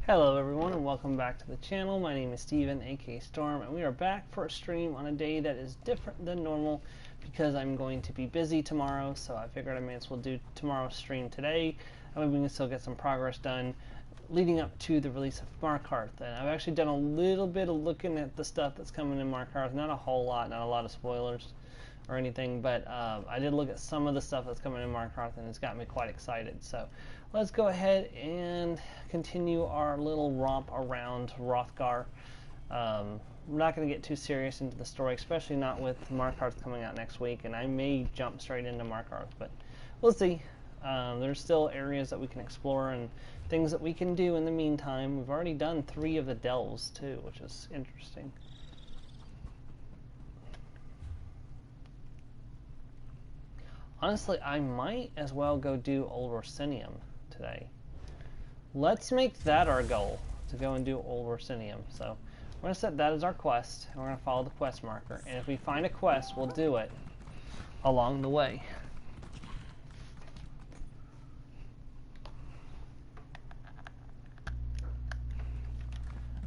Hello everyone and welcome back to the channel. My name is Steven, aka Storm, and we are back for a stream on a day that is different than normal because I'm going to be busy tomorrow, so I figured I may as well do tomorrow's stream today. I mean, we can still get some progress done leading up to the release of Markarth. And I've actually done a little bit of looking at the stuff that's coming in Markarth, not a whole lot, not a lot of spoilers or anything, but I did look at some of the stuff that's coming in Markarth and it's got me quite excited. So let's go ahead and continue our little romp around Hrothgar. We're not going to get too serious into the story, especially not with Markarth coming out next week, and I may jump straight into Markarth, but we'll see. There's still areas that we can explore and things that we can do in the meantime. We've already done 3 of the delves too, which is interesting. Honestly, I might as well go do Old Orsinium today. Let's make that our goal, to go and do Old Orsinium. So we're going to set that as our quest, and we're going to follow the quest marker. And if we find a quest, we'll do it along the way.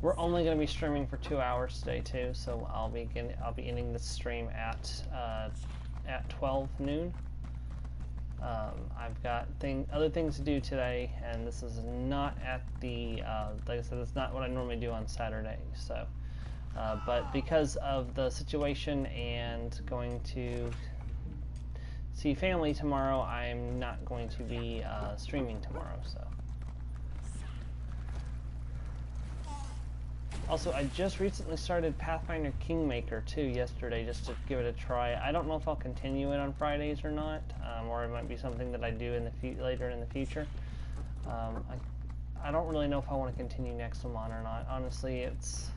We're only going to be streaming for 2 hours today too, so I'll be ending this stream at 12 noon. I've got other things to do today, and this is not at the, like I said, it's not what I normally do on Saturday. So, but because of the situation and going to see family tomorrow, I'm not going to be streaming tomorrow. So, also, I just recently started Pathfinder Kingmaker too yesterday, just to give it a try. I don't know if I'll continue it on Fridays or not, or it might be something that I do in the later in the future. I don't really know if I want to continue Nexomon or not. Honestly, it's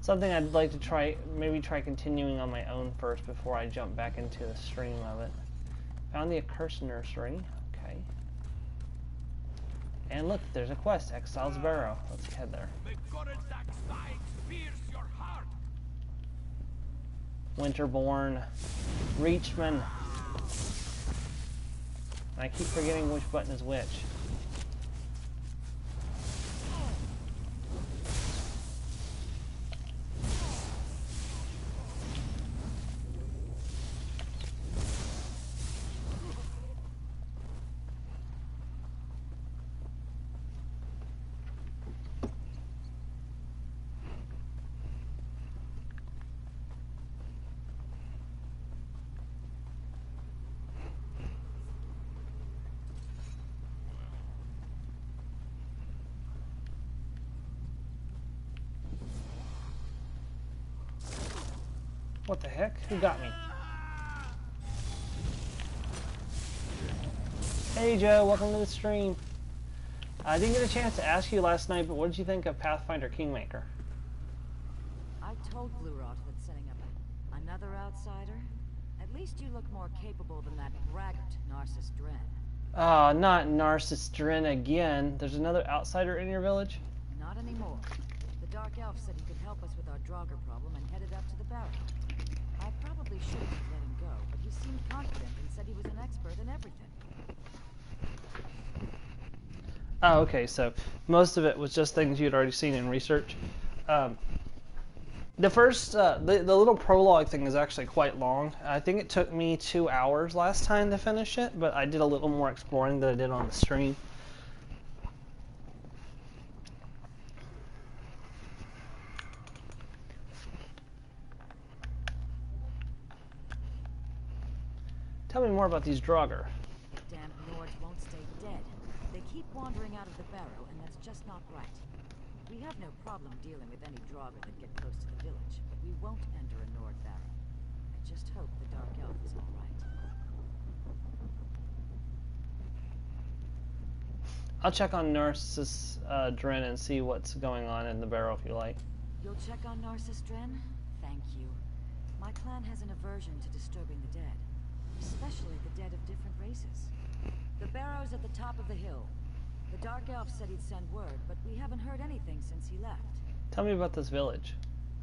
something I'd like to try. Maybe try continuing on my own first before I jump back into the stream of it. Found the Accursed Nursery. Okay. And look, there's a quest, Exile's Barrow. Let's head there. Winterborn, Reachman. And I keep forgetting which button is which. What the heck? Who got me? Hey Joe, welcome to the stream. I didn't get a chance to ask you last night, but what did you think of Pathfinder Kingmaker? I told Blurot that setting up another outsider. At least you look more capable than that braggart, Narcissus Dren. Ah, not Narcissus Dren again. There's another outsider in your village? Not anymore. The Dark Elf said he could help us with our Draugr problem and headed up to the barrow. I probably should have let him go, but he seemed confident and said he was an expert in everything. Oh, okay, so most of it was just things you'd already seen in research. The first, the little prologue thing is actually quite long. I think it took me 2 hours last time to finish it, but I did a little more exploring than I did on the stream. Tell me more about these Draugr. Damn Nords won't stay dead. They keep wandering out of the barrow, and that's just not right. We have no problem dealing with any Draugr that get close to the village, but we won't enter a Nord barrow. I just hope the Dark Elf is all right. I'll check on Narcissus Dren and see what's going on in the barrow if you like. You'll check on Narcissus Dren? Thank you. My clan has an aversion to disturbing the dead. Especially the dead of different races. The barrow's at the top of the hill. The Dark Elf said he'd send word, but we haven't heard anything since he left. Tell me about this village.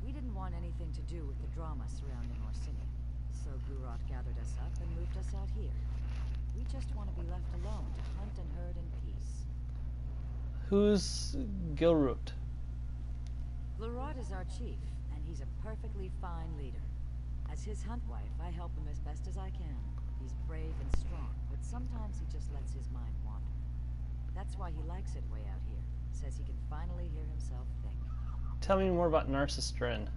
We didn't want anything to do with the drama surrounding Orsinium, so Blurot gathered us up and moved us out here. We just want to be left alone to hunt and herd in peace. Who's Gilroot? Leroy is our chief, and he's a perfectly fine leader. As his hunt wife, I help him as best as I can. He's brave and strong, but sometimes he just lets his mind wander. That's why he likes it way out here. Says he can finally hear himself think. Tell me more about Narcissus Dren.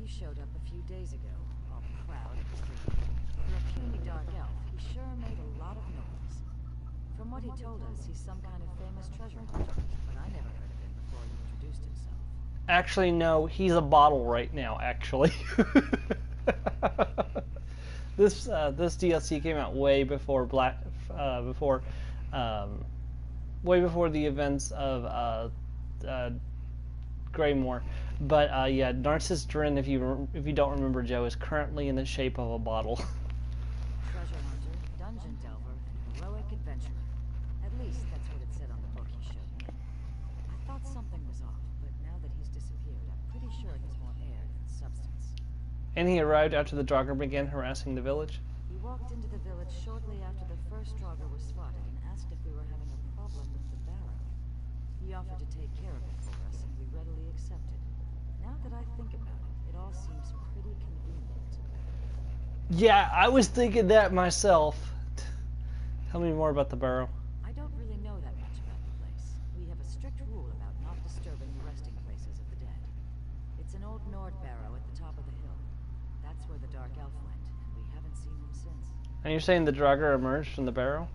He showed up a few days ago, all proud and free. For a puny dark elf, he sure made a lot of noise. From what he told us, he's some kind of famous treasure hunter, but I never heard of him before he introduced himself. Actually, no, he's a bottle right now, actually. This DLC came out way before way before the events of Greymore. But yeah, Narcissus Dren, if you don't remember, Joe, is currently in the shape of a bottle. Treasure hunter, dungeon delver, and heroic adventurer. At least that's what it said on the book he showed me. I thought something was off, but now that he's disappeared, I'm pretty sure he's more air than substance. And he arrived after the Draugr began harassing the village. He walked into the village shortly after the first Draugr was spotted and asked if we were having a problem with the barrow. He offered to take care of it for us, and we readily accepted. Now that I think about it, it all seems pretty convenient. Yeah, I was thinking that myself. Tell me more about the barrow. I don't really know that much about the place. We have a strict rule about not disturbing the resting places of the dead. It's an old Nord barrow at the top of the hill. That's where the Dark Elf went, and we haven't seen him since. And you're saying the Draugr emerged from the barrow?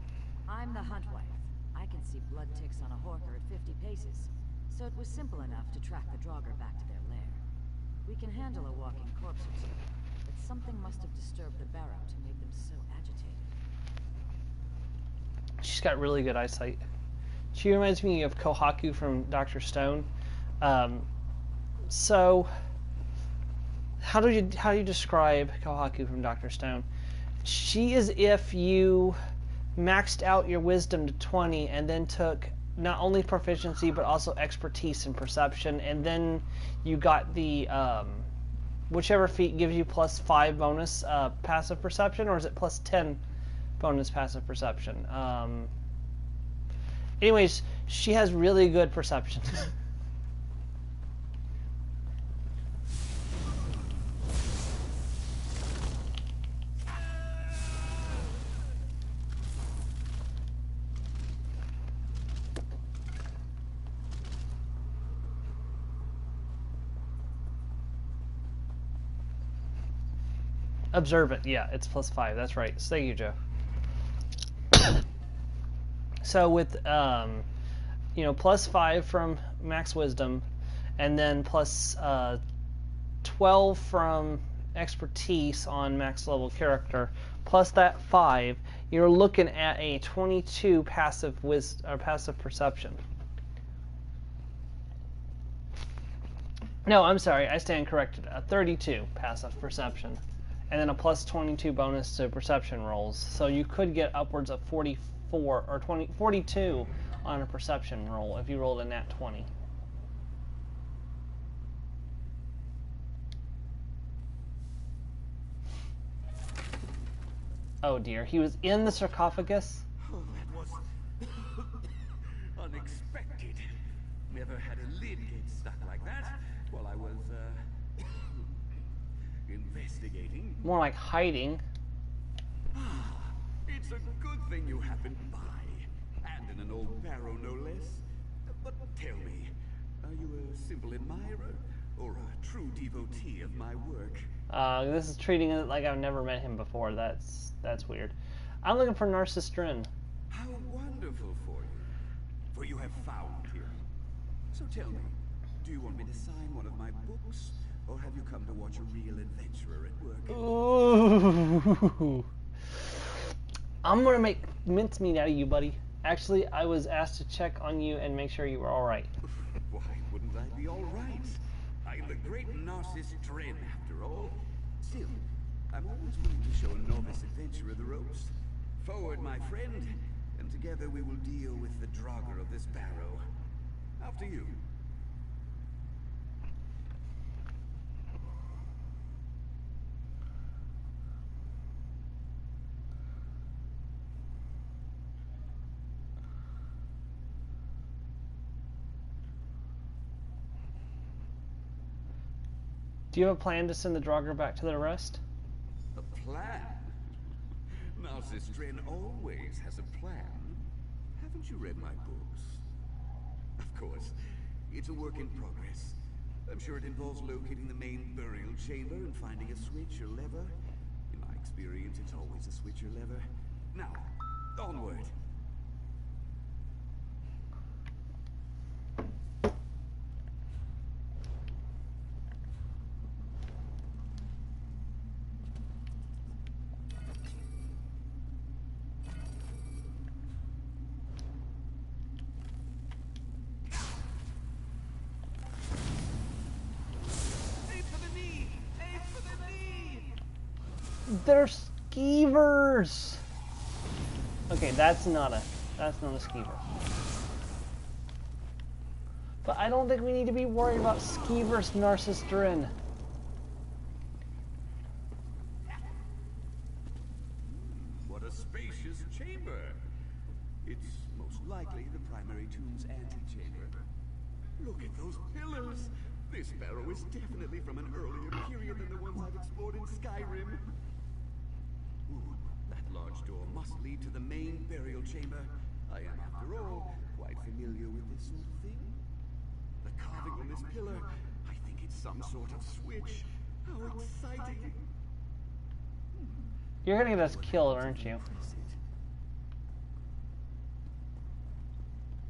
I'm the hunt wife. I can see blood ticks on a horker at 50 paces, so it was simple enough to track the Draugr back to their lair. We can handle a walking corpse or so, but something must have disturbed the barrow to make them so agitated. She's got really good eyesight. She reminds me of Kohaku from Dr. Stone. So, how do you describe Kohaku from Dr. Stone? She is if you maxed out your wisdom to 20 and then took not only proficiency but also expertise and perception, and then you got the whichever feat gives you +5 bonus passive perception, or is it +10 bonus passive perception? Anyways, she has really good perception. Observant, yeah, it's +5. That's right. Thank you, Joe. So with +5 from max wisdom, and then +12 from expertise on max level character, plus that 5, you're looking at a 22 passive passive perception. No, I'm sorry, I stand corrected. A 32 passive perception, and then a +22 bonus to perception rolls. So you could get upwards of 44 or 42 on a perception roll if you rolled a nat 20. Oh dear, he was in the sarcophagus? Oh, that was unexpected. Never had a lid get stuck like that while I was, investigating. More like hiding. It's a good thing you happened by. And in an old barrow, no less. But tell me, are you a simple admirer or a true devotee of my work? This is treating it like I've never met him before. That's weird. I'm looking for Narcissus Dren. How wonderful for you. For you have found him. So tell me, do you want me to sign one of my books? Or have you come to watch a real adventurer at work? Ooh. I'm gonna make mincemeat out of you, buddy. Actually, I was asked to check on you and make sure you were alright. Why wouldn't I be alright? I'm the great Narcissus Dren, after all. Still, I'm always willing to show a novice adventurer the ropes. Forward, my friend, and together we will deal with the Draugr of this barrow. After you. Do you have a plan to send the Draugr back to their rest? A plan? Narcissus Dren always has a plan. Haven't you read my books? Of course. It's a work in progress. I'm sure it involves locating the main burial chamber and finding a switch or lever. In my experience, it's always a switch or lever. Now, onward. They're skeevers. Okay, that's not a skeever. But I don't think we need to be worried about skeevers, Narcissus Dren. What a spacious chamber. It's most likely the primary tomb's antechamber. Look at those pillars. This barrow is definitely from an earlier period than the ones I've explored in Skyrim. Ooh, that large door must lead to the main burial chamber. I am, after all, quite familiar with this sort of thing. The carving on this pillar, I think it's some sort of switch. How exciting! You're gonna get us killed, aren't you?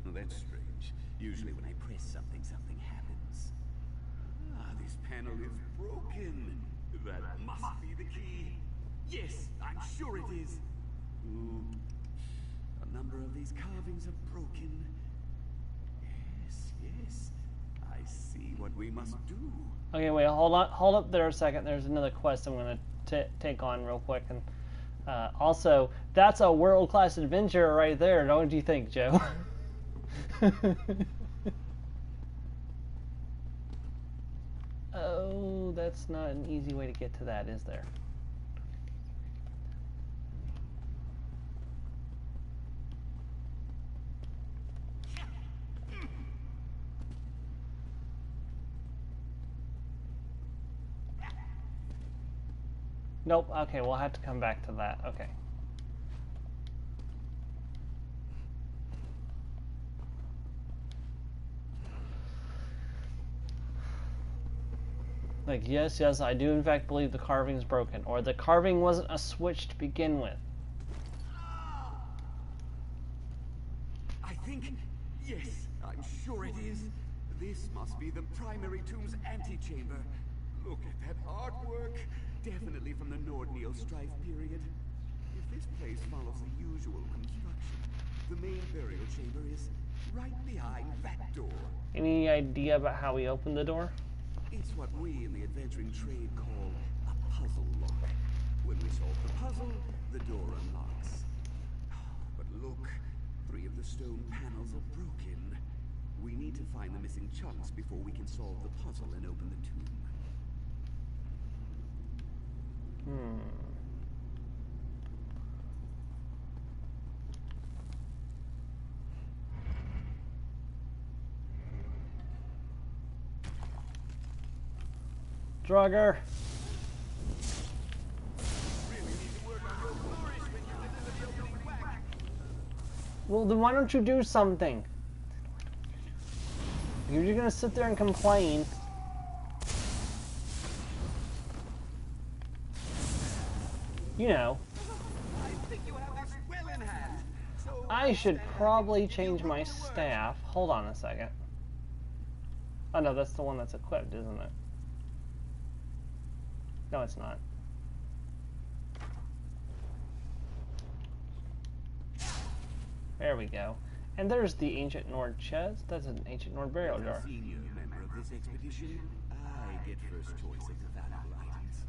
Well, that's strange. Usually when I press something, something happens. Ah, this panel is broken. That must be the key. Yes, I'm sure it is. Ooh, a number of these carvings are broken. Yes, yes. I see what we must do. Okay, wait, hold up there a second. There's another quest I'm gonna take on real quick, and also that's a world-class adventure right there. Don't you think, Joe? Oh, that's not an easy way to get to that, is there? Nope, okay, we'll have to come back to that. Okay. Like, yes, I do in fact believe the carving's broken, or the carving wasn't a switch to begin with. I think, yes, I'm sure it is. This must be the primary tomb's antechamber. Look at that artwork. Definitely from the Nord-Neo strife period. If this place follows the usual construction, the main burial chamber is right behind that door. Any idea about how we opened the door? It's what we in the adventuring trade call a puzzle lock. When we solve the puzzle, the door unlocks. But look, 3 of the stone panels are broken. We need to find the missing chunks before we can solve the puzzle and open the tomb. Draugr. Well, then why don't you do something? You're just gonna sit there and complain. You know. I should probably change my staff. Hold on a second. Oh no, that's the one that's equipped, isn't it? No, it's not. There we go. And there's the ancient Nord chest. That's an ancient Nord burial jar. Senior member of this expedition, I get first choice of the valuable items.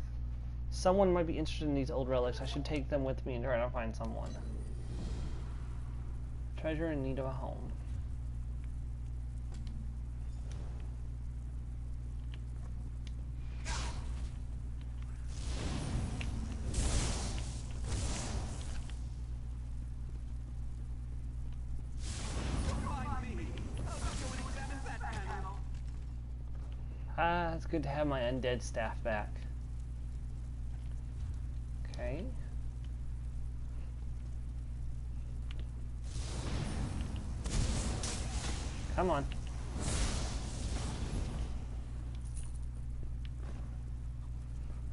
Someone might be interested in these old relics. I should take them with me and try to find someone. Treasure in need of a home. Ah, it's good to have my undead staff back. Okay. Come on.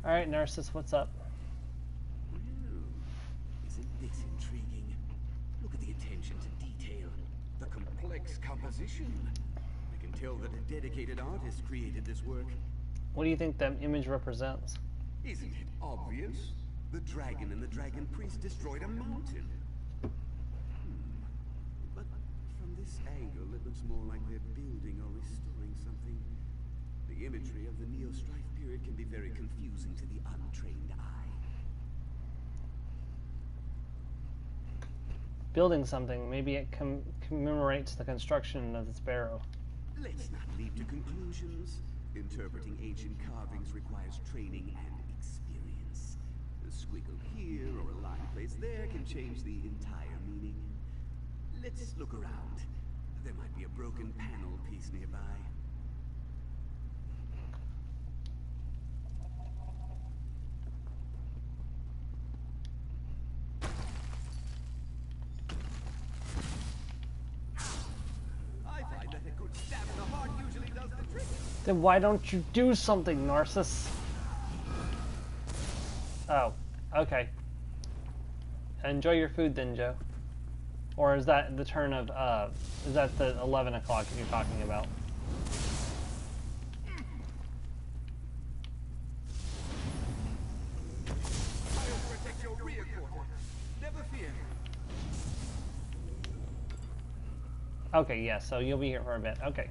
Alright, Narcissus, what's up? Well, isn't this intriguing? Look at the attention to detail, the complex composition. I can tell that a dedicated artist created this work. What do you think that image represents? Isn't it obvious? The dragon and the dragon priest destroyed a mountain. But from this angle, it looks more like they're building or restoring something. The imagery of the Neo-Strife period can be very confusing to the untrained eye. Building something. Maybe it commemorates the construction of this barrow. Let's not leap to conclusions. Interpreting ancient carvings requires training and experience. A squiggle here or a line placed there can change the entire meaning. Let's look around. There might be a broken panel piece nearby. Then why don't you do something, Narcissus? Oh, okay. Enjoy your food then, Joe. Or is that the turn of, is that the 11 o'clock that you're talking about? I'll protect your rear quarter. Never fear. Okay, yeah, so you'll be here for a bit. Okay.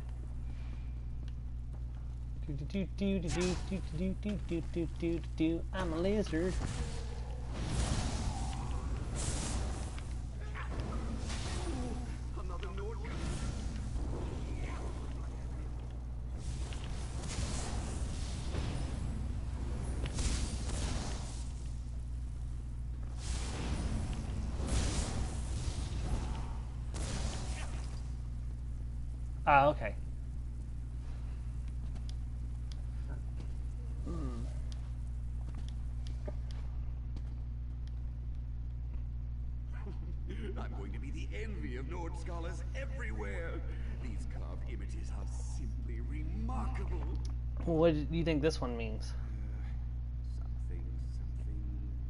I'm a lizard. Another Nord. Ah, okay. I'm going to be the envy of Nord scholars everywhere. These carved images are simply remarkable. What do you think this one means? Something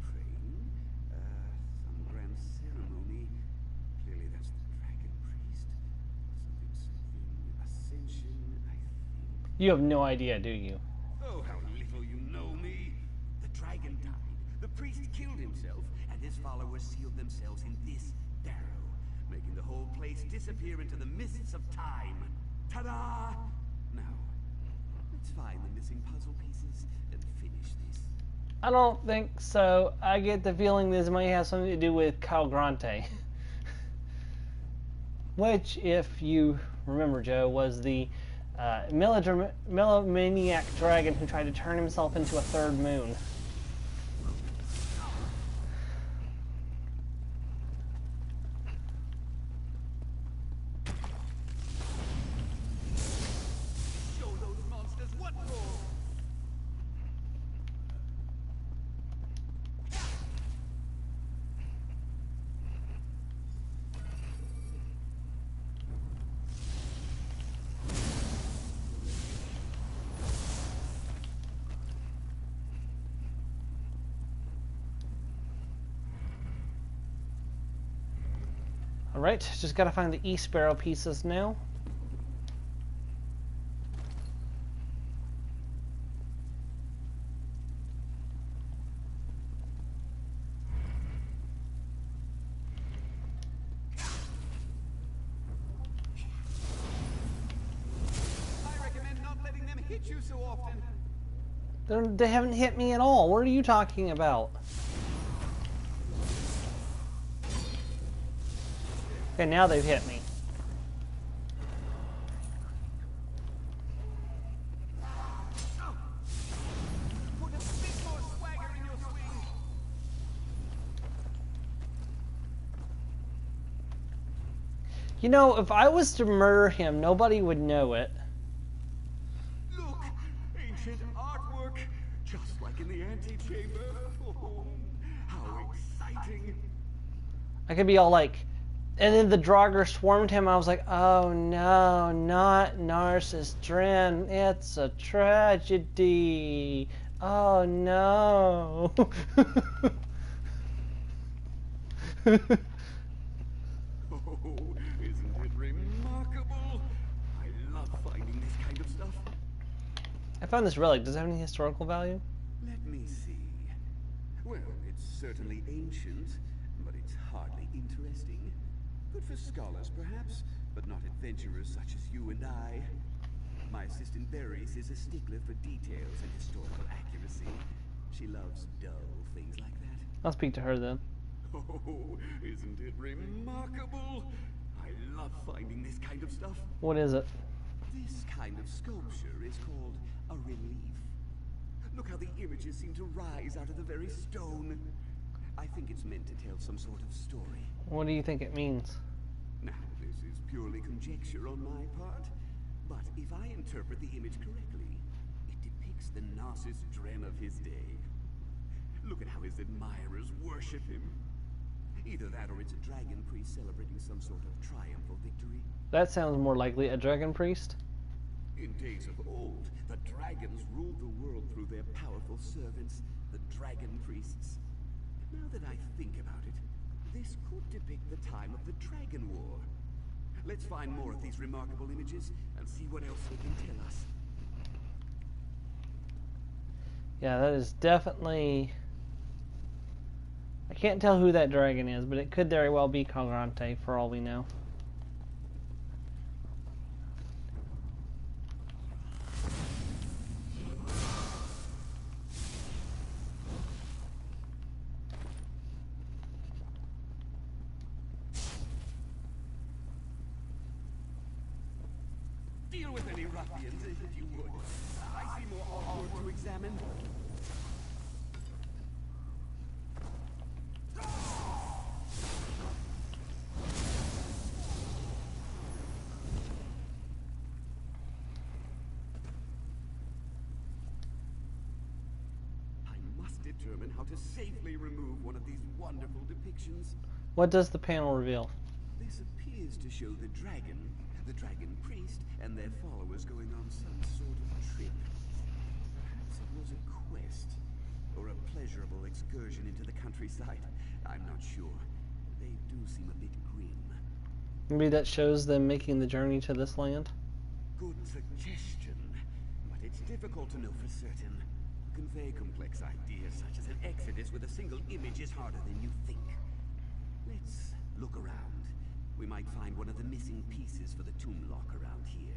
praying. Some grand ceremony. Clearly that's the dragon priest. Something ascension, I think. You have no idea, do you? Oh, how little you know me. The dragon died. The priest killed himself, and his followers sealed themselves in this barrow, making the whole place disappear into the mists of time. Ta-da! Now, let's find the missing puzzle pieces and finish this. I don't think so. I get the feeling this might have something to do with Cal Grante. Which, if you remember, Joe, was the melomaniac dragon who tried to turn himself into a third moon. Show those monsters what for! Alright, just gotta find the East Barrow pieces now. I recommend not letting them hit you so often. They haven't hit me at all. What are you talking about? Okay, now they've hit me. Put a bit more swagger in your swing. You know, if I was to murder him, nobody would know it. Look, ancient artwork, just like in the antechamber. Oh, how exciting! I could be all like, and then the Draugr swarmed him. I was like, oh no, not Narcissus Dren. It's a tragedy. Oh no. Oh, isn't it remarkable? I love finding this kind of stuff. I found this relic. Does it have any historical value? Let me see. Well, it's certainly ancient, but it's hardly interesting. Good for scholars, perhaps, but not adventurers such as you and I. My assistant Berries is a stickler for details and historical accuracy. She loves dull things like that. I'll speak to her then. Oh, isn't it remarkable? I love finding this kind of stuff. What is it? This kind of sculpture is called a relief. Look how the images seem to rise out of the very stone. I think it's meant to tell some sort of story. What do you think it means? Now, this is purely conjecture on my part, but if I interpret the image correctly, it depicts the Narcissus Dren of his day. Look at how his admirers worship him. Either that or it's a dragon priest celebrating some sort of triumphal victory. That sounds more likely a dragon priest. In days of old, the dragons ruled the world through their powerful servants, the dragon priests. Now that I think about it, this could depict the time of the Dragon War. Let's find more of these remarkable images and see what else they can tell us. Yeah, that is definitely... I can't tell who that dragon is, but it could very well be Congrante for all we know. Deal with any ruffians, if you would. I see more artwork to examine. I must determine how to safely remove one of these wonderful depictions. What does the panel reveal? This appears to show the dragon priest, and their followers going on some sort of trip. Perhaps it was a quest, or a pleasurable excursion into the countryside. I'm not sure. They do seem a bit grim. Maybe that shows them making the journey to this land? Good suggestion, but it's difficult to know for certain. To convey complex ideas such as an exodus with a single image is harder than you think. Let's look around. We might find one of the missing pieces for the tomb lock around here.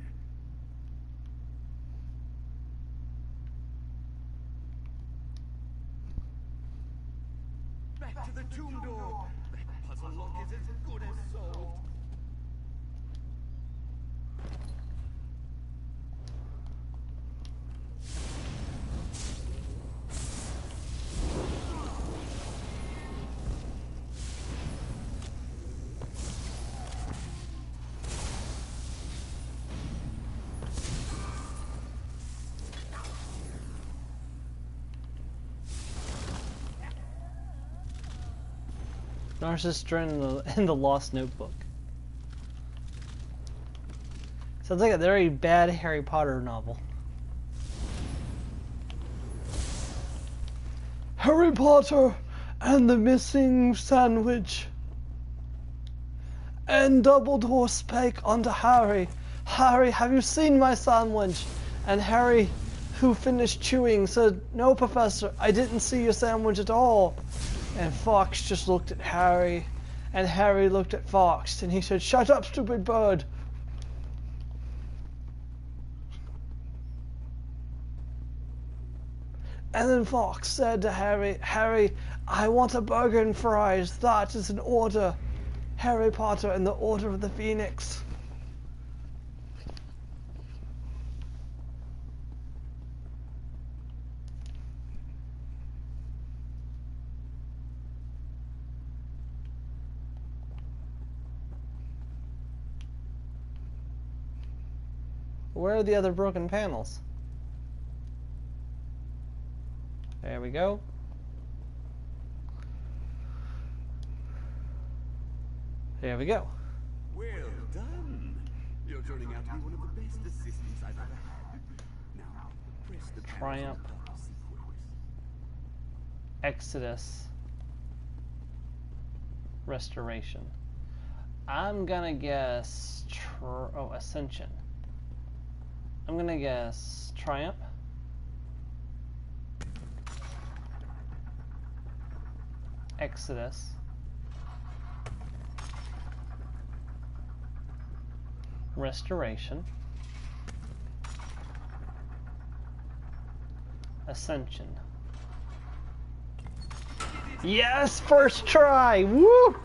Back to the tomb door! That puzzle lock is as good as solved. Narcissus Dren in the Lost Notebook. Sounds like a very bad Harry Potter novel. Harry Potter and the Missing Sandwich. And Dumbledore spake unto Harry, Harry, have you seen my sandwich? And Harry, who finished chewing, said, no, Professor, I didn't see your sandwich at all. And Fox just looked at Harry, and Harry looked at Fox, and he said, shut up, stupid bird. And then Fox said to Harry, Harry, I want a burger and fries. That is an order. Harry Potter and the Order of the Phoenix. Where are the other broken panels? There we go. There we go. Well done. You're turning out to be one of the best assistants I've ever had. Now, press the Triumph. sequence. Exodus. Restoration. I'm gonna guess Ascension. I'm gonna guess Triumph. Exodus. Restoration. Ascension. Yes, first try. Woo! Oh,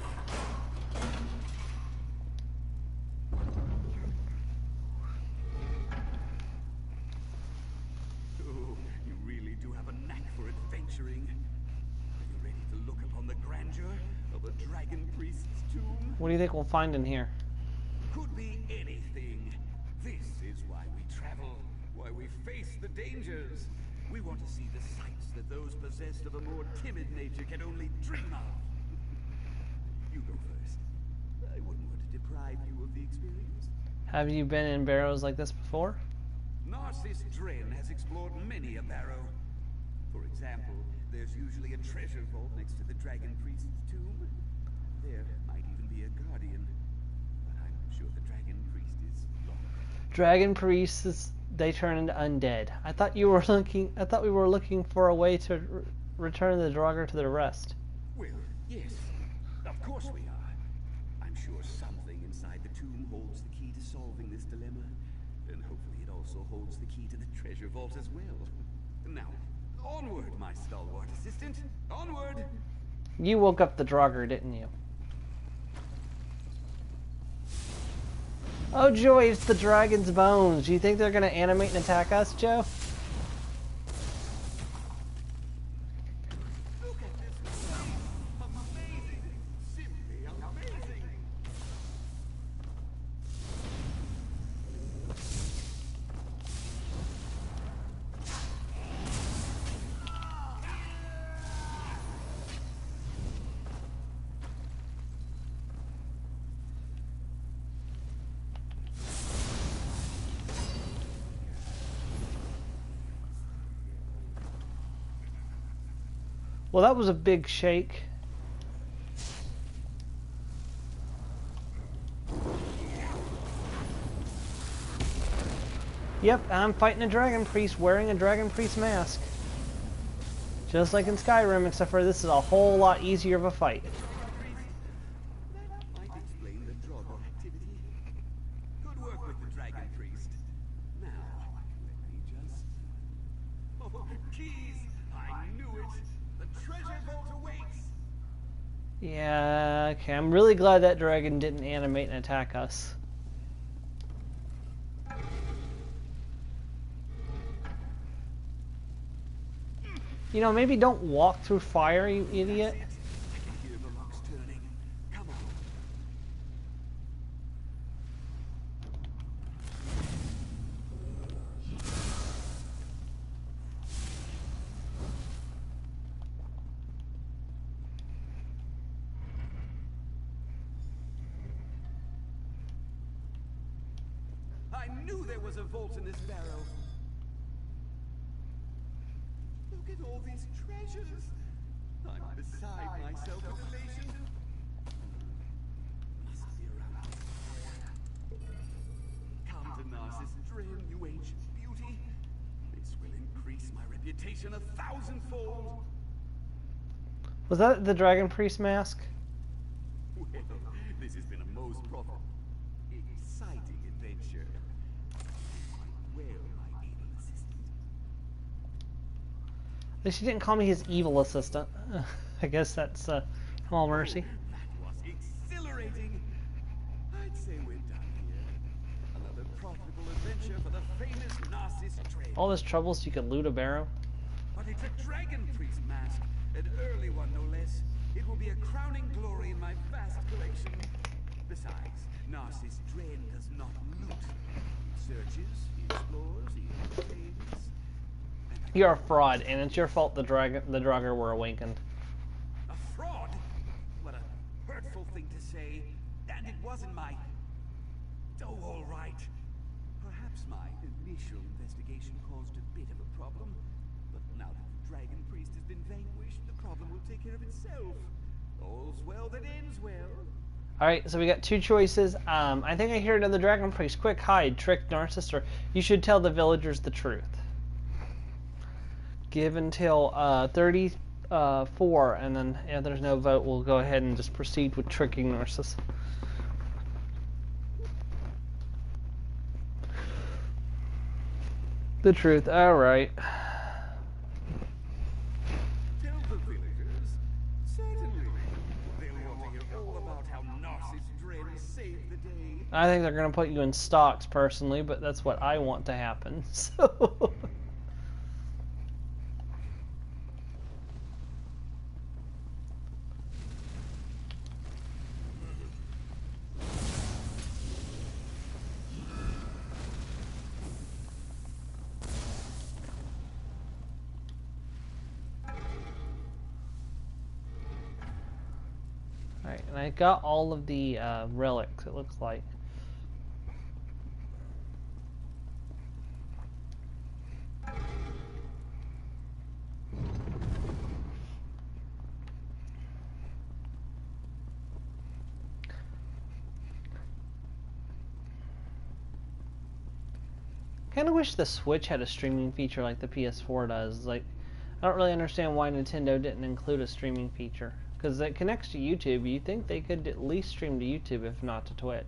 you really do have a knack for adventuring. Are you ready to look upon the grandeur of a dragon priest's tomb? What do you think we'll find in here? Could be anything. This is why we travel, why we face the dangers. We want to see the sights that those possessed of a more timid nature can only dream of. You go first. I wouldn't want to deprive you of the experience. Have you been in barrows like this before? Narcissus Dren has explored many a barrow. For example, there's usually a treasure vault next to the dragon priest's tomb. There might even be a guardian, but I'm sure the dragon priest is lost. Dragon priests, they turn into undead. I thought we were looking for a way to return the Draugr to their rest. Well, yes, of course we are. I'm sure something inside the tomb holds the key to solving this dilemma, and hopefully it also holds the key to the treasure vault as well. Now, onward, my stalwart assistant. Onward! You woke up the Draugr, didn't you? Oh joy, it's the dragon's bones. Do you think they're gonna animate and attack us, Joe? Look at this place! Amazing! Simply amazing! Well, that was a big shake. Yep, I'm fighting a dragon priest wearing a dragon priest mask. Just like in Skyrim, except for this is a whole lot easier of a fight. That might explain the Draugr activity. Good work with the dragon priest. Now, let me just... Oh, keys! I knew it! The treasure vault awaits! Yeah, okay, I'm really glad that dragon didn't animate and attack us. You know, maybe don't walk through fire, you idiot. I can hear the rocks turning. Come on. I knew there was a vault in this barrow. Look at all these treasures. I'm beside myself with elation. Must be around somewhere. Come to Narcissus Dren, you ancient beauty. This will increase my reputation 1,000-fold. Was that the dragon priest mask? Well, this has been a most exciting adventure. Quite well, my able assistant. At least he didn't call me his evil assistant. I guess that's all mercy. That was exhilarating. I'd say we're done here. Another profitable adventure for the famous Narcissus Dren. All this trouble so you could loot a barrow? But it's a dragon priest mask, an early one no less. It will be a crowning glory in my vast collection. Besides, Narcissus Dren does not loot. He searches, he explores, he entertains. And I You're a fraud, and it's your fault the Draugr were awakened. A fraud? What a hurtful thing to say. And it wasn't my... Oh, all right. Perhaps my initial investigation caused a bit of a problem. But now that the Dragon Priest has been vanquished, the problem will take care of itself. All's well that ends well. Alright, so we got two choices. I think I hear another Dragon Priest. Quick, hide, trick Narcissus, or you should tell the villagers the truth. Give until 34, and then if there's no vote, we'll go ahead and just proceed with tricking Narcissus. The truth, alright. Tell the villagers. Certainly. They'll want to hear all about how Narcissus Dren saved the day. I think they're going to put you in stocks, personally, but that's what I want to happen, so... Alright, and I got all of the relics, it looks like. Kind of wish the Switch had a streaming feature like the PS4 does. Like, I don't really understand why Nintendo didn't include a streaming feature. Because it connects to YouTube. You think they could at least stream to YouTube, if not to Twitch.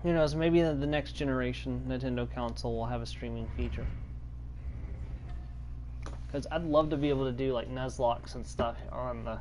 Who knows, maybe the next generation Nintendo console will have a streaming feature. Because I'd love to be able to do like Nuzlocke and stuff on this.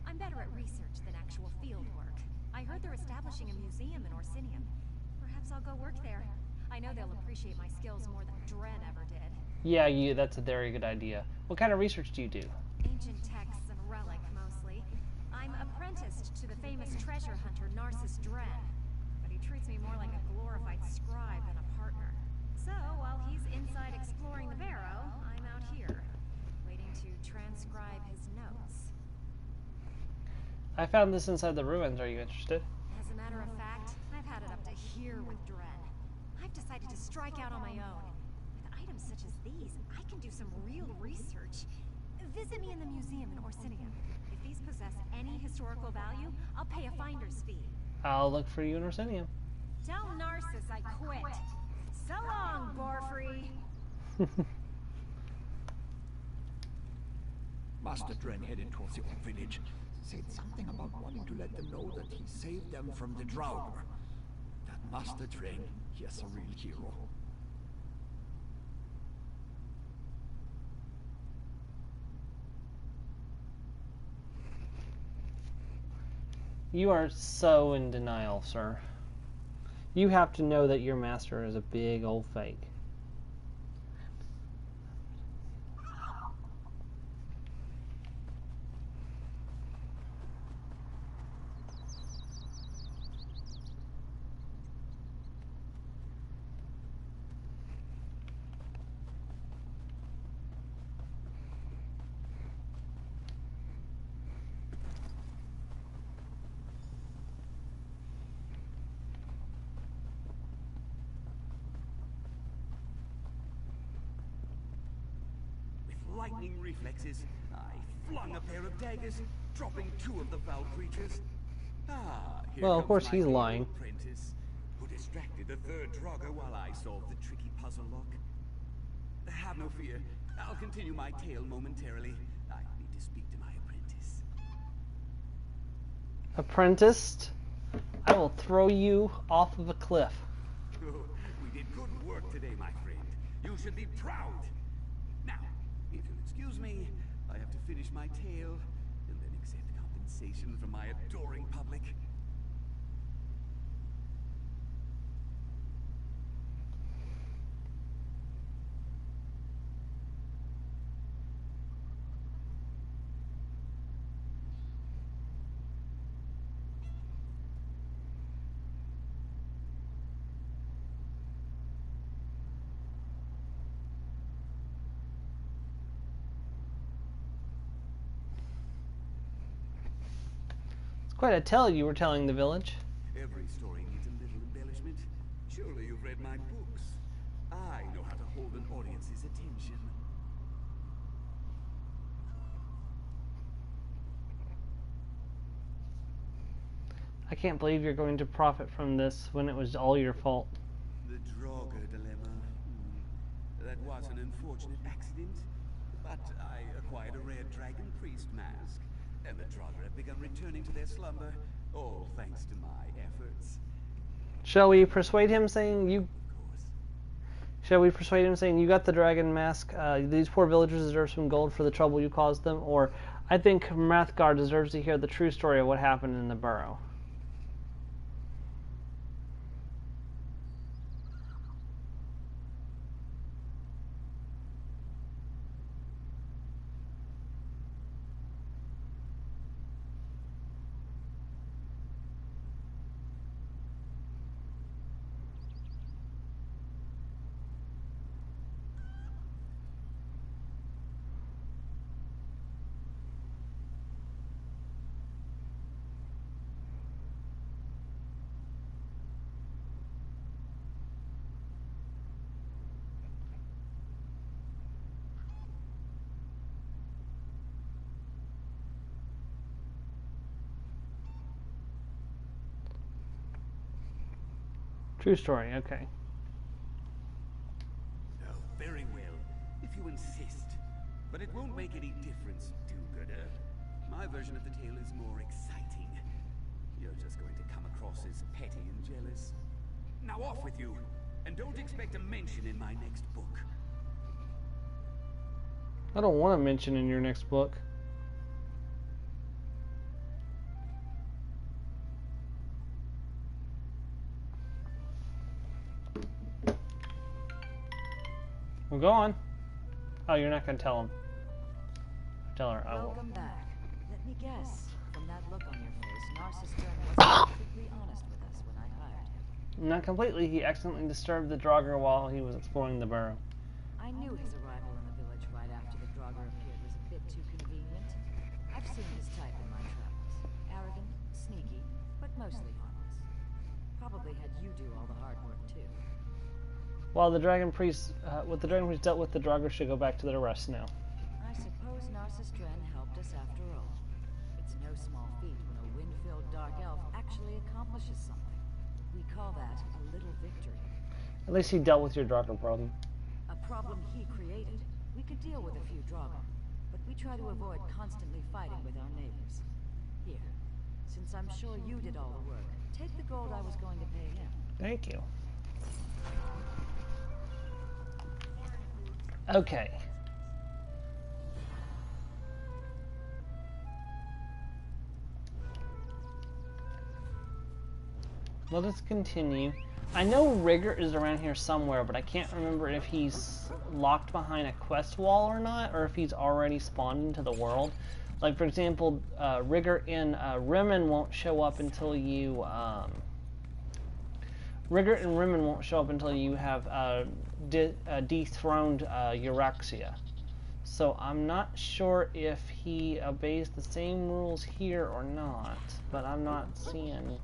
I'm better at research than actual field work. I heard they're establishing a museum in Orsinium. Perhaps I'll go work there. I know they'll appreciate my skills more than Dren ever did. Yeah, that's a very good idea. What kind of research do you do? Ancient texts and relic, mostly. I'm apprenticed to the famous treasure hunter Narcissus Dren, but he treats me more like a glorified scribe than a partner. So, while he's inside exploring the Barrow, I'm out here, waiting to transcribe his notes. I found this inside the ruins. Are you interested? As a matter of fact, I've had it up to here with Dren. I've decided to strike out on my own. With items such as these, I can do some real research. Visit me in the museum in Orsinium. If these possess any historical value, I'll pay a finder's fee. I'll look for you in Orsinium. Tell Narcissus I quit. So long, Borfrey. Master Dren headed towards the old village. Said something about wanting to let them know that he saved them from the Draugr. That Master Dren, he is a real hero. You are so in denial, sir. You have to know that your master is a big old fake. Lightning reflexes, I flung a pair of daggers, dropping two of the foul creatures. Here well, of comes course my he's little lying. apprentice, who distracted the third Draugr while I solved the tricky puzzle lock. Have no fear. I'll continue my tale momentarily. I need to speak to my apprentice. Apprenticed? I will throw you off of a cliff. Oh, we did good work today, my friend. You should be proud. Now, if you'll excuse me, I have to finish my tale and then accept compensation from my adoring public. Quite a tale you were telling the village. Every story needs a little embellishment. Surely you've read my books. I know how to hold an audience's attention. I can't believe you're going to profit from this when it was all your fault. The Draugr dilemma. That was an unfortunate accident, but I acquired a rare dragon priest mask, and the Draugr have begun returning to their slumber, all thanks to my efforts. Shall we persuade him saying you... Of course. Shall we persuade him saying you got the dragon mask, these poor villagers deserve some gold for the trouble you caused them, or I think Mrathgar deserves to hear the true story of what happened in the burrow. True story, okay. Oh, very well, if you insist. But it won't make any difference, do-gooder. My version of the tale is more exciting. You're just going to come across as petty and jealous. Now off with you, and don't expect a mention in my next book. I don't want to mention in your next book. Well, go on. Oh, you're not going to tell him. Tell her. I will. Welcome back. Let me guess. From that look on your face, Narcissus wasn't completely honest with us when I hired him. Not completely. He accidentally disturbed the Draugr while he was exploring the burrow. I knew his arrival in the village right after the Draugr appeared was a bit too convenient. I've seen his type in my travels. Arrogant, sneaky, but mostly harmless. Probably had you do all the hard work, too. While the dragon priest, what the dragon priest dealt with the Draugr should go back to their rest now. I suppose Narcissus helped us after all. It's no small feat when a wind-filled dark elf actually accomplishes something. We call that a little victory. At least he dealt with your Draugr problem. A problem he created. We could deal with a few Draugr, but we try to avoid constantly fighting with our neighbors. Here, since I'm sure you did all the work, take the gold I was going to pay him. Thank you. Okay. Let us continue. I know Rigger is around here somewhere, but I can't remember if he's locked behind a quest wall or not, or if he's already spawned into the world. Like, for example, Rigger in Rimmen won't show up until you... Rigger and Rimmen won't show up until you have dethroned Euraxia. So I'm not sure if he obeys the same rules here or not, but I'm not seeing...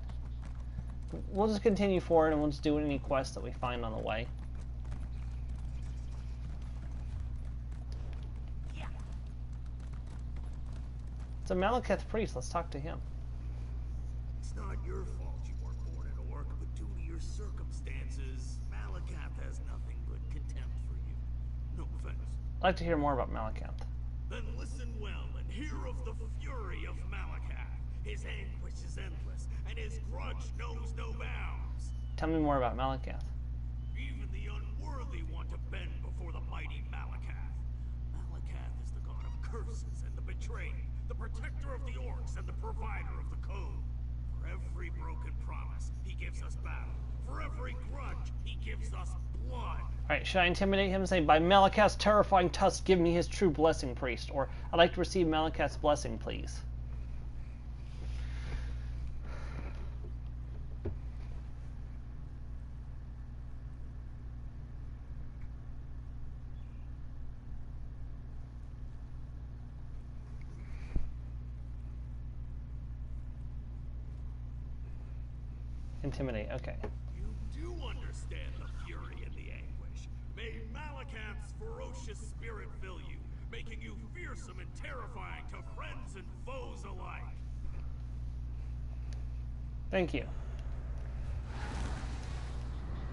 We'll just continue forward and we'll just do any quests that we find on the way. It's a Malekith priest. Let's talk to him. It's not your fault you weren't born in Orc, but due to your circumstances, Malekith has nothing but contempt for you. No offense. I'd like to hear more about Malekith. Then listen well and hear of the fury of Malekith. His anguish is endless, and his grudge knows no bounds. Tell me more about Malekith. Train, the protector of the orcs and the provider of the code. For every broken promise, he gives us battle. For every grudge, he gives us blood. Alright, should I intimidate him and say, by Malakath's terrifying tusk, give me his true blessing, priest? Or, I'd like to receive Malakath's blessing, please. Intimidate, okay. You do understand the fury and the anguish. May Malakath's ferocious spirit fill you, making you fearsome and terrifying to friends and foes alike. Thank you.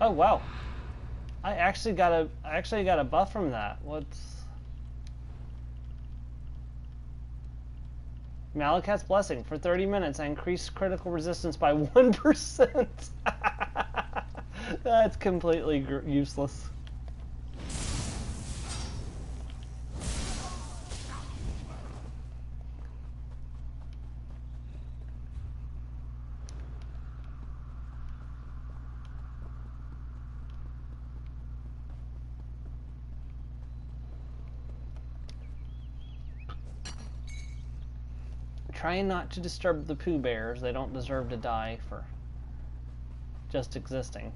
Oh wow. I actually got a buff from that. What's Malakath's blessing. For 30 minutes, I increased critical resistance by 1%. That's completely useless. Trying not to disturb the Pooh Bears. They don't deserve to die for just existing.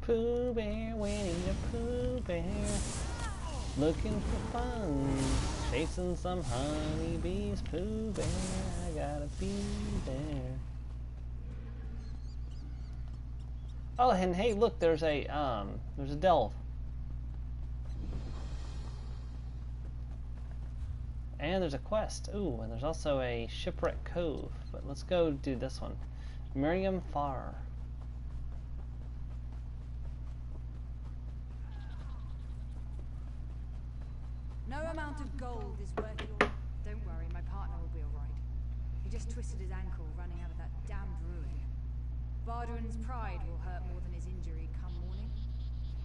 Pooh Bear, Winnie the Pooh Bear, looking for fun, chasing some honeybees. Pooh Bear, I gotta be there. Oh, and hey, look, there's a delve. And there's a quest. Ooh, and there's also a Shipwreck Cove. But let's go do this one. Miriam Farr. No amount of gold is worth your... Don't worry, my partner will be alright. He just twisted his ankle running out of that damned ruin. Bardwin's pride will hurt more than his injury come morning.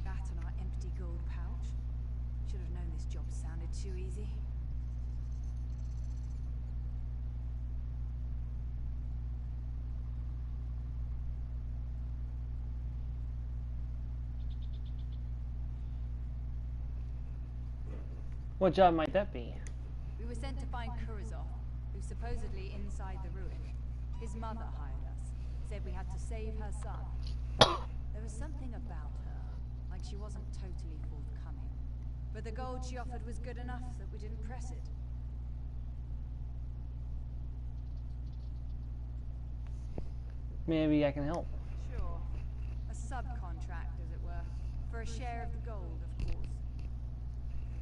That and our empty gold pouch. Should have known this job sounded too easy. What job might that be? We were sent to find Kurazov, who's supposedly inside the ruin. His mother hired us. Said we had to save her son. There was something about her, like she wasn't totally forthcoming. But the gold she offered was good enough that we didn't press it. Maybe I can help. Sure. A subcontract, as it were. For a share of the gold, of course.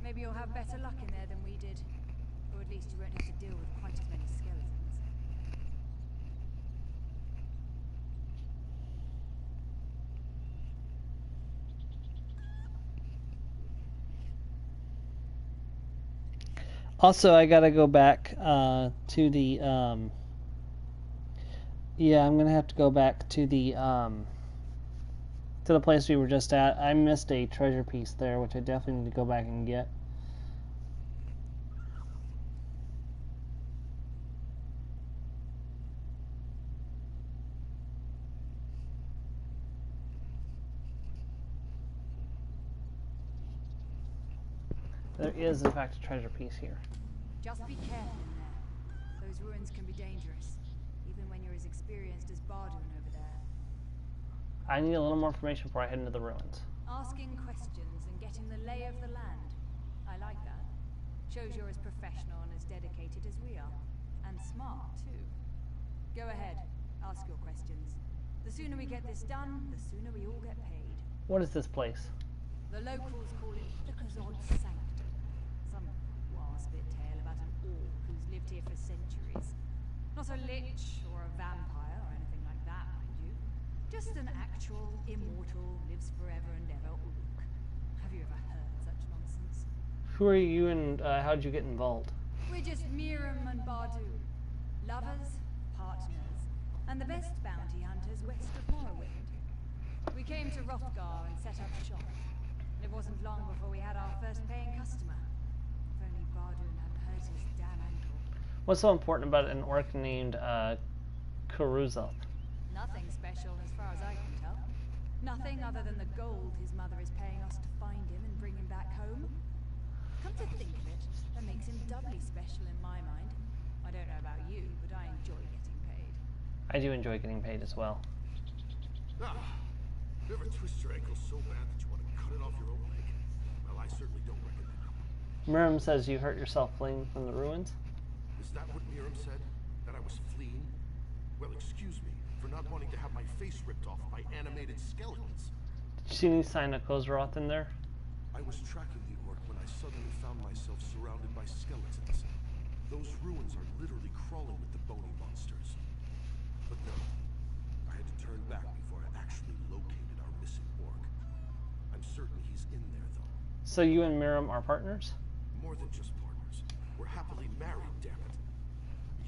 Maybe you'll have better luck in there than we did. Or at least you won't have to deal with quite as many skeletons. Also, I gotta go back to the yeah, I'm gonna have to go back to the place we were just at. I missed a treasure piece there, which I definitely need to go back and get. There is, in fact, a treasure piece here. Just be careful in there. Those ruins can be dangerous, even when you're as experienced as Bardwin over there. I need a little more information before I head into the ruins. Asking questions and getting the lay of the land. I like that. Shows you're as professional and as dedicated as we are. And smart, too. Go ahead. Ask your questions. The sooner we get this done, the sooner we all get paid. What is this place? The locals call it the Kazod Sanctum. Some wild-spit tale about an orc who's lived here for centuries. Not a lich or a vampire or anything like that, mind you. Just an actual, immortal, lives forever and ever orc. Have you ever heard such nonsense? Who are you and how did you get involved? We're just Miram and Bardu. Lovers, partners, and the best bounty hunters west of Morrowind. We came to Hrothgar and set up shop. It wasn't long before we had our first paying customer. If only Bardun hadn't hurt his damn ankle. What's so important about an orc named Kuruzoth? Nothing special as far as I can tell. Nothing other than the gold his mother is paying us to find him and bring him back home. Come to think of it, that makes him doubly special in my mind. I don't know about you, but I enjoy getting paid. I do enjoy getting paid as well. Ah, you ever twist your ankle so bad that you want to cut it off your own leg? Well, I certainly don't recommend it. Miriam says you hurt yourself fleeing from the ruins. Is that what Miriam said? That I was fleeing? Well, excuse me for not wanting to have my face ripped off by animated skeletons. Did you see any sign of Kozroth in there? I was tracking the orc when I suddenly found myself surrounded by skeletons. Those ruins are literally crawling with the bony monsters. But no, I had to turn back before I actually located our missing orc. I'm certain he's in there, though. So you and Miriam are partners? More than just partners. We're happily married, damn it.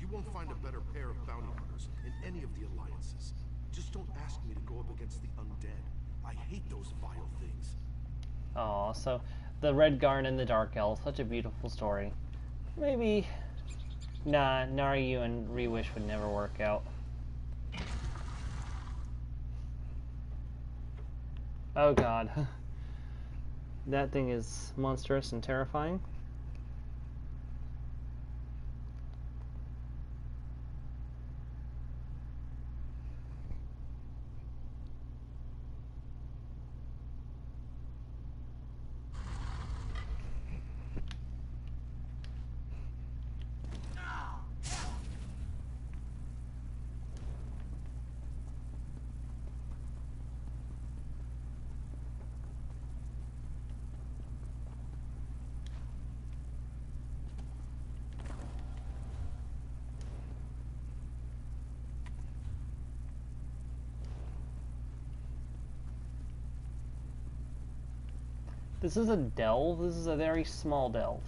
You won't find a better pair of bounty hunters in any of the alliances. Just don't ask me to go up against the undead. I hate those vile things. Oh, so the Red Garn and the Dark Elf, such a beautiful story. Maybe... Nah, Naryu and Reewish would never work out. Oh god. That thing is monstrous and terrifying. This is a delve. This is a very small delve.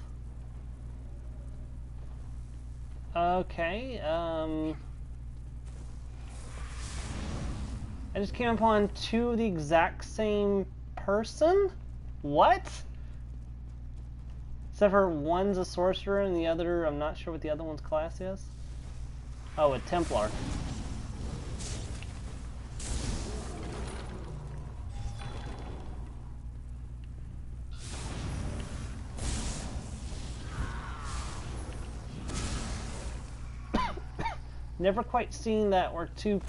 Okay, I just came upon two of the exact same person? What? Except for one's a sorcerer and the other, I'm not sure what the other one's class is. Oh, a Templar. Never quite seen that or two.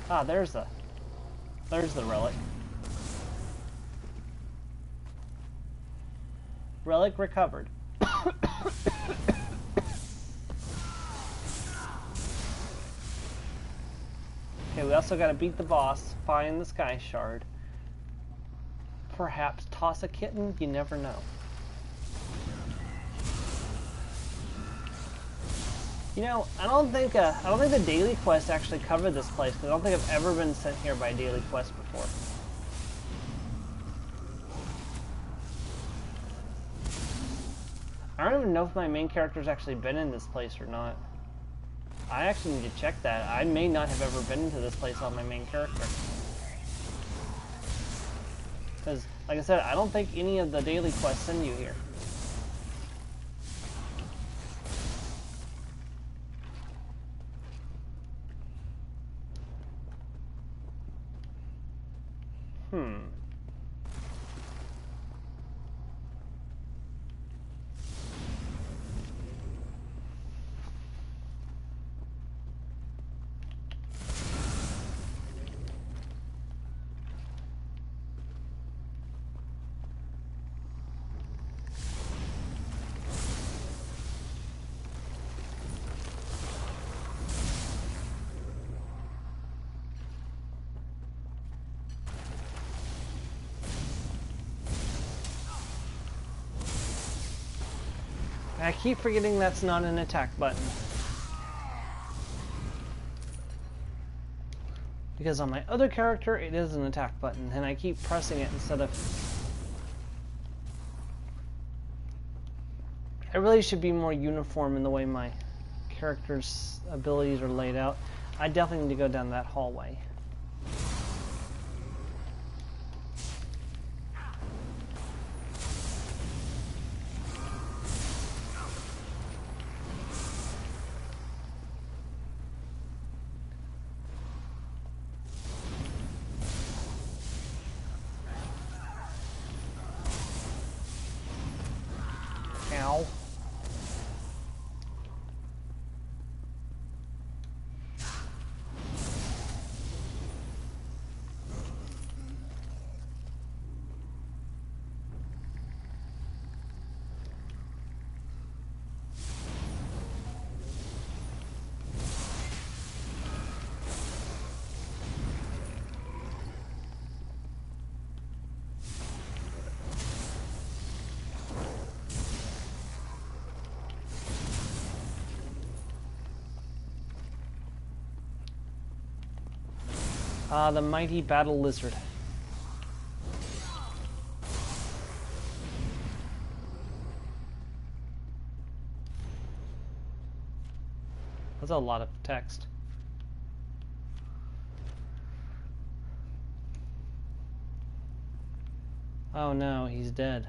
Ah, there's the relic. Relic recovered. Okay, we also gotta beat the boss, find the Sky Shard. Perhaps toss a kitten, you never know. You know, I don't think the daily quest actually covered this place, because I don't think I've ever been sent here by a daily quest before. I don't even know if my main character's actually been in this place or not. I actually need to check that. I may not have ever been into this place on my main character. Because, like I said, I don't think any of the daily quests send you here. I keep forgetting that's not an attack button. Because on my other character, it is an attack button, and I keep pressing it instead of... I really should be more uniform in the way my character's abilities are laid out. I definitely need to go down that hallway. Ah, the mighty battle lizard. That's a lot of text. Oh no, he's dead.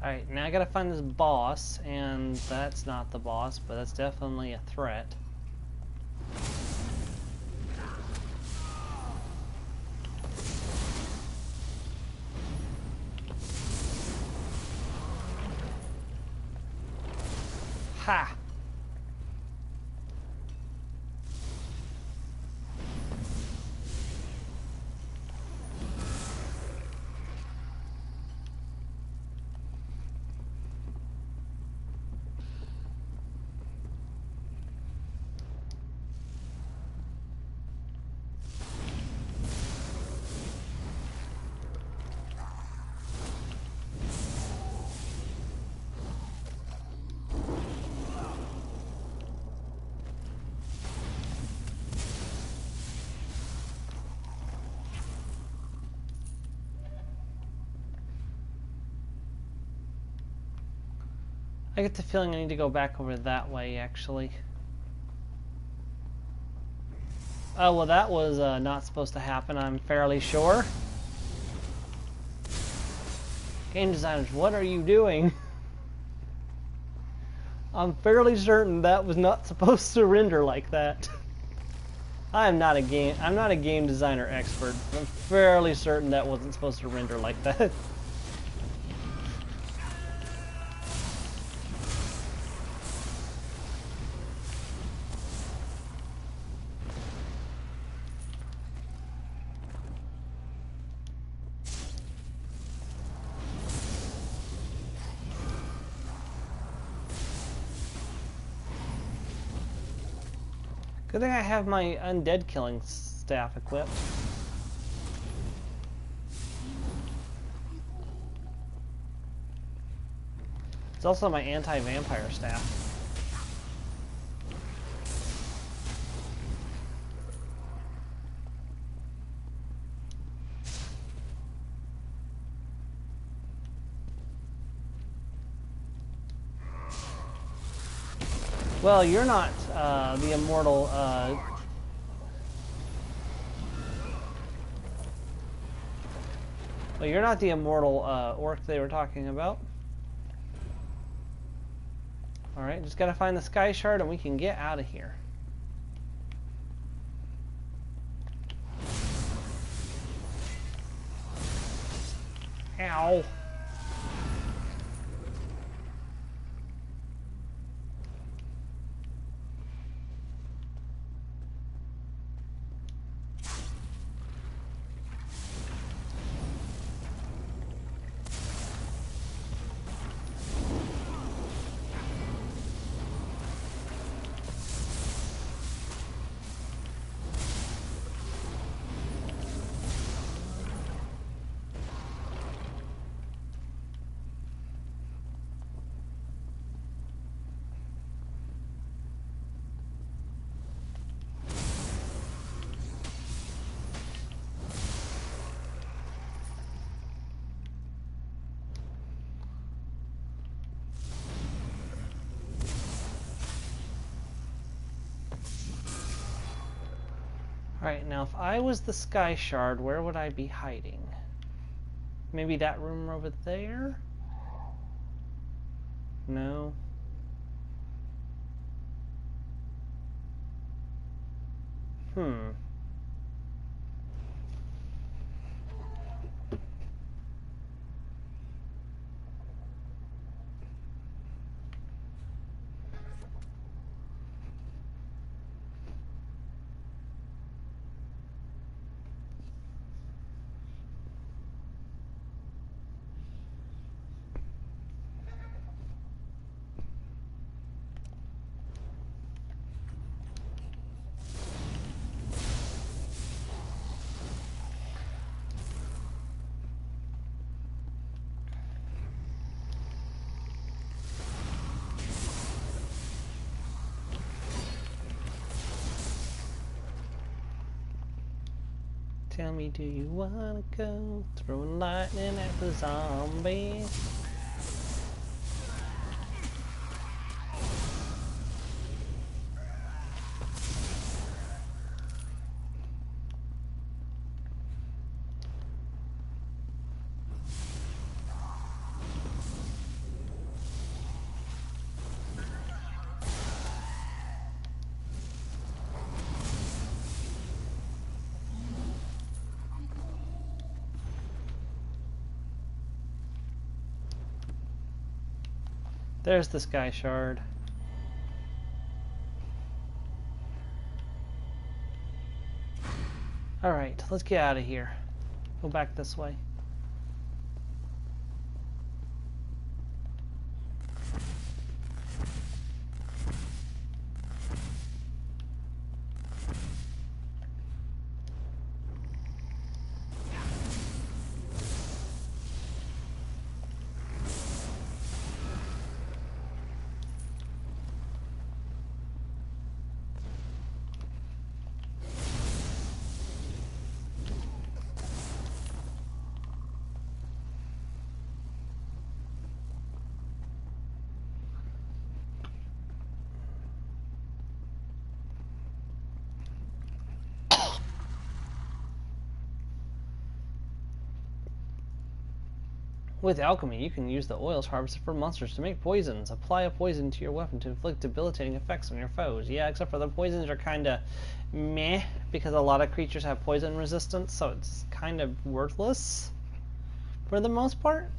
Alright, now I gotta find this boss, and that's not the boss, but that's definitely a threat. Ha! I get the feeling I need to go back over that way, actually. Oh, well, that was not supposed to happen, I'm fairly sure. Game designers, what are you doing? I'm fairly certain that was not supposed to render like that. I'm not a game designer expert, but I'm fairly certain that wasn't supposed to render like that. Good thing I have my undead killing staff equipped. It's also my anti-vampire staff. Well, you're not the immortal. Well, you're not the immortal orc they were talking about. All right, just gotta find the sky shard, and we can get out of here. Ow. Alright, now if I was the sky shard, where would I be hiding? Maybe that room over there? No. Tell me, do you wanna go throwing lightning at the zombies? There's the sky shard. Alright, let's get out of here. Go back this way. With alchemy, you can use the oils harvested from monsters to make poisons. Apply a poison to your weapon to inflict debilitating effects on your foes. Yeah, except for the poisons are kind of meh, because a lot of creatures have poison resistance, so it's kind of worthless for the most part.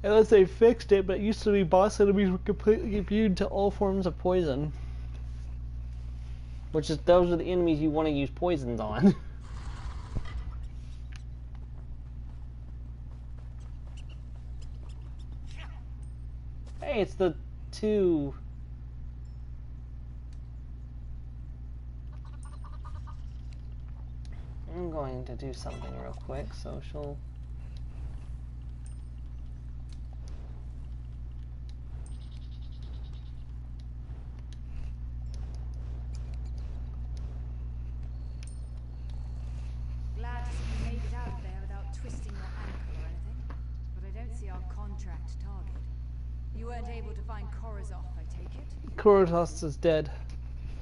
Unless they fixed it, but it used to be boss enemies were completely immune to all forms of poison. Which is, those are the enemies you want to use poisons on. Hey, it's the two. I'm going to do something real quick. Social. Glad to see you made it out of there without twisting your ankle or anything. But I don't see our contract target. You weren't able to find Korozov, I take it? Korozov is dead.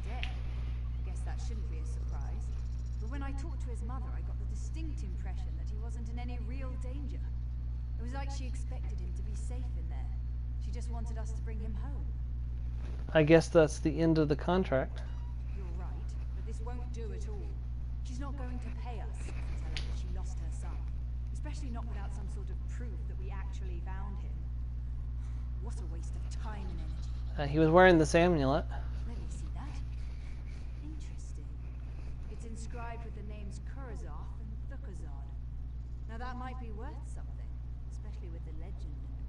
Dead? I guess that shouldn't be a surprise. But when I talked to his mother, I got the distinct impression that he wasn't in any real danger. It was like she expected him to be safe in there. She just wanted us to bring him home. I guess that's the end of the contract. You're right, but this won't do at all. She's not going to pay us to tell her that she lost her son. Especially not without some sort of proof that we actually found him. What a waste of time and energy. He was wearing this amulet. Let me see that. Interesting. It's inscribed with the names Kurazov and Thukazad. Now that might be worth something, especially with the legend and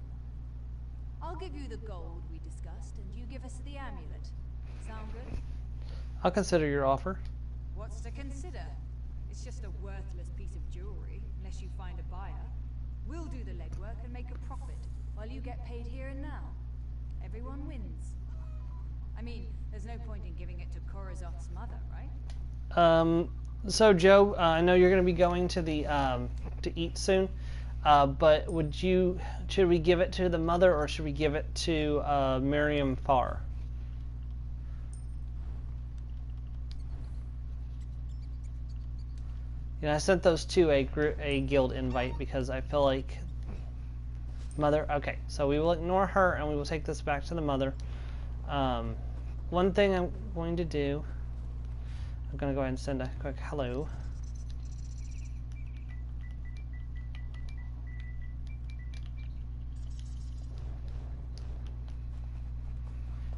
all. I'll give you the gold we discussed, and you give us the amulet. Sound good? I'll consider your offer. What's to consider? It's just a worthless piece of jewelry, unless you find a buyer. We'll do the legwork and make a profit, while you get paid here and now. Everyone wins. I mean, there's no point in giving it to Korozov's mother, right? So Joe, I know you're going to be going to the to eat soon, but should we give it to the mother or should we give it to Miriam Farr? I sent those two a guild invite because I feel like mother. Okay, so we will ignore her and we will take this back to the mother. One thing I'm going to do, I'm going to go ahead and send a quick hello.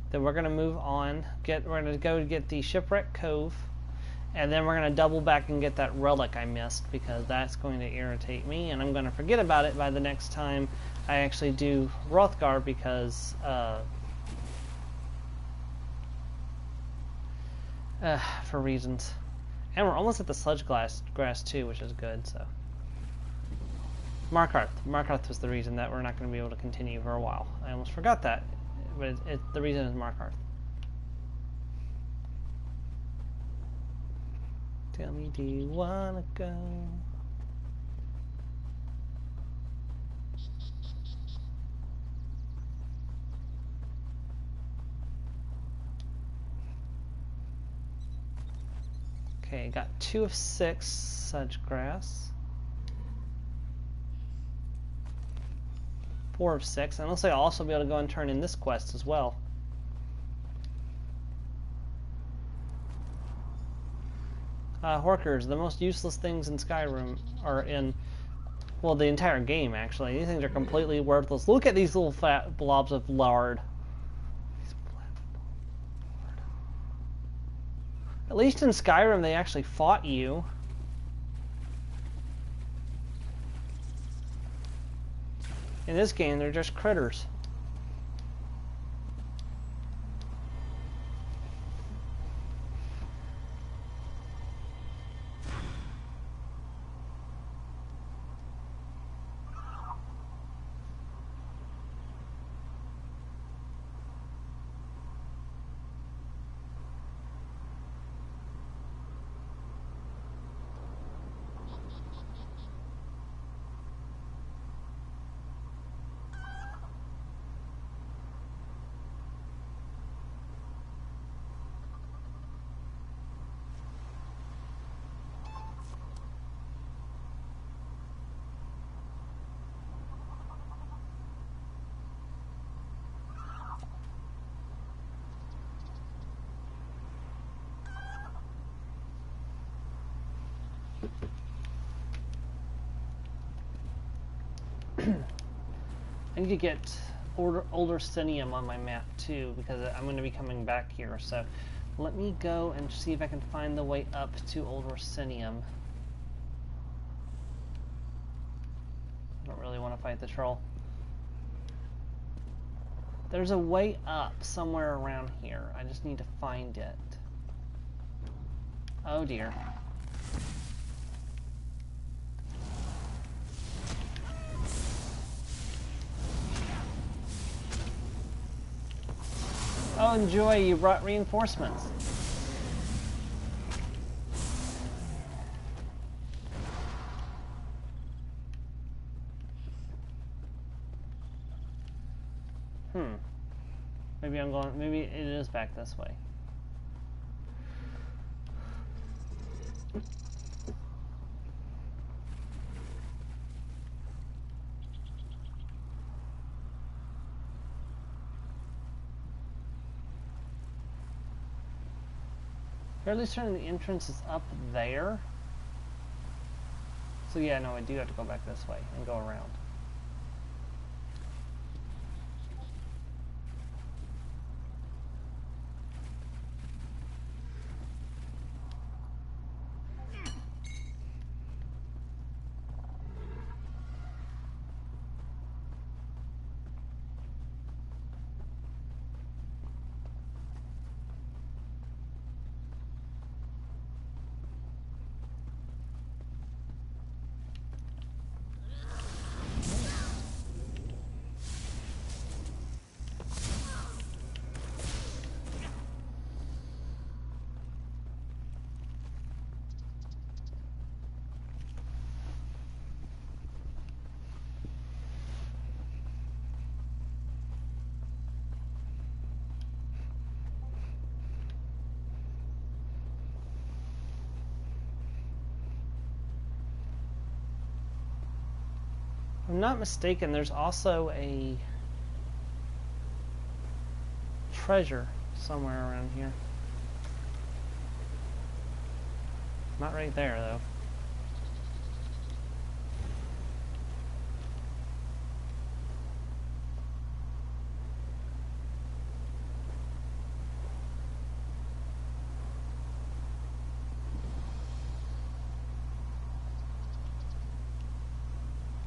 Then we're going to move on. We're going to go get the Shipwreck Cove. And then we're going to double back and get that relic I missed, because that's going to irritate me. And I'm going to forget about it by the next time I actually do Hrothgar, because for reasons. And we're almost at the sludge grass too, which is good. So Markarth was the reason that we're not going to be able to continue for a while. I almost forgot that, but the reason is Markarth. Tell me, do you wanna go? Okay, got 2 of 6 sedge grass. 4 of 6. And looks like I'll also be able to go and turn in this quest as well. Horkers, the most useless things in Skyrim, or in, well, the entire game actually. These things are completely worthless. Look at these little fat blobs of lard. At least in Skyrim they actually fought you. In this game they're just critters. I need to get older Sinium on my map too, because I'm going to be coming back here. So let me go and see if I can find the way up to Older Sinium. I don't really want to fight the troll. There's a way up somewhere around here. I just need to find it. Oh dear. Oh, enjoy, you brought reinforcements. Maybe it is back this way. Fairly certain the entrance is up there. So yeah, no, I do have to go back this way and go around. If I'm not mistaken, there's also a treasure somewhere around here. Not right there, though.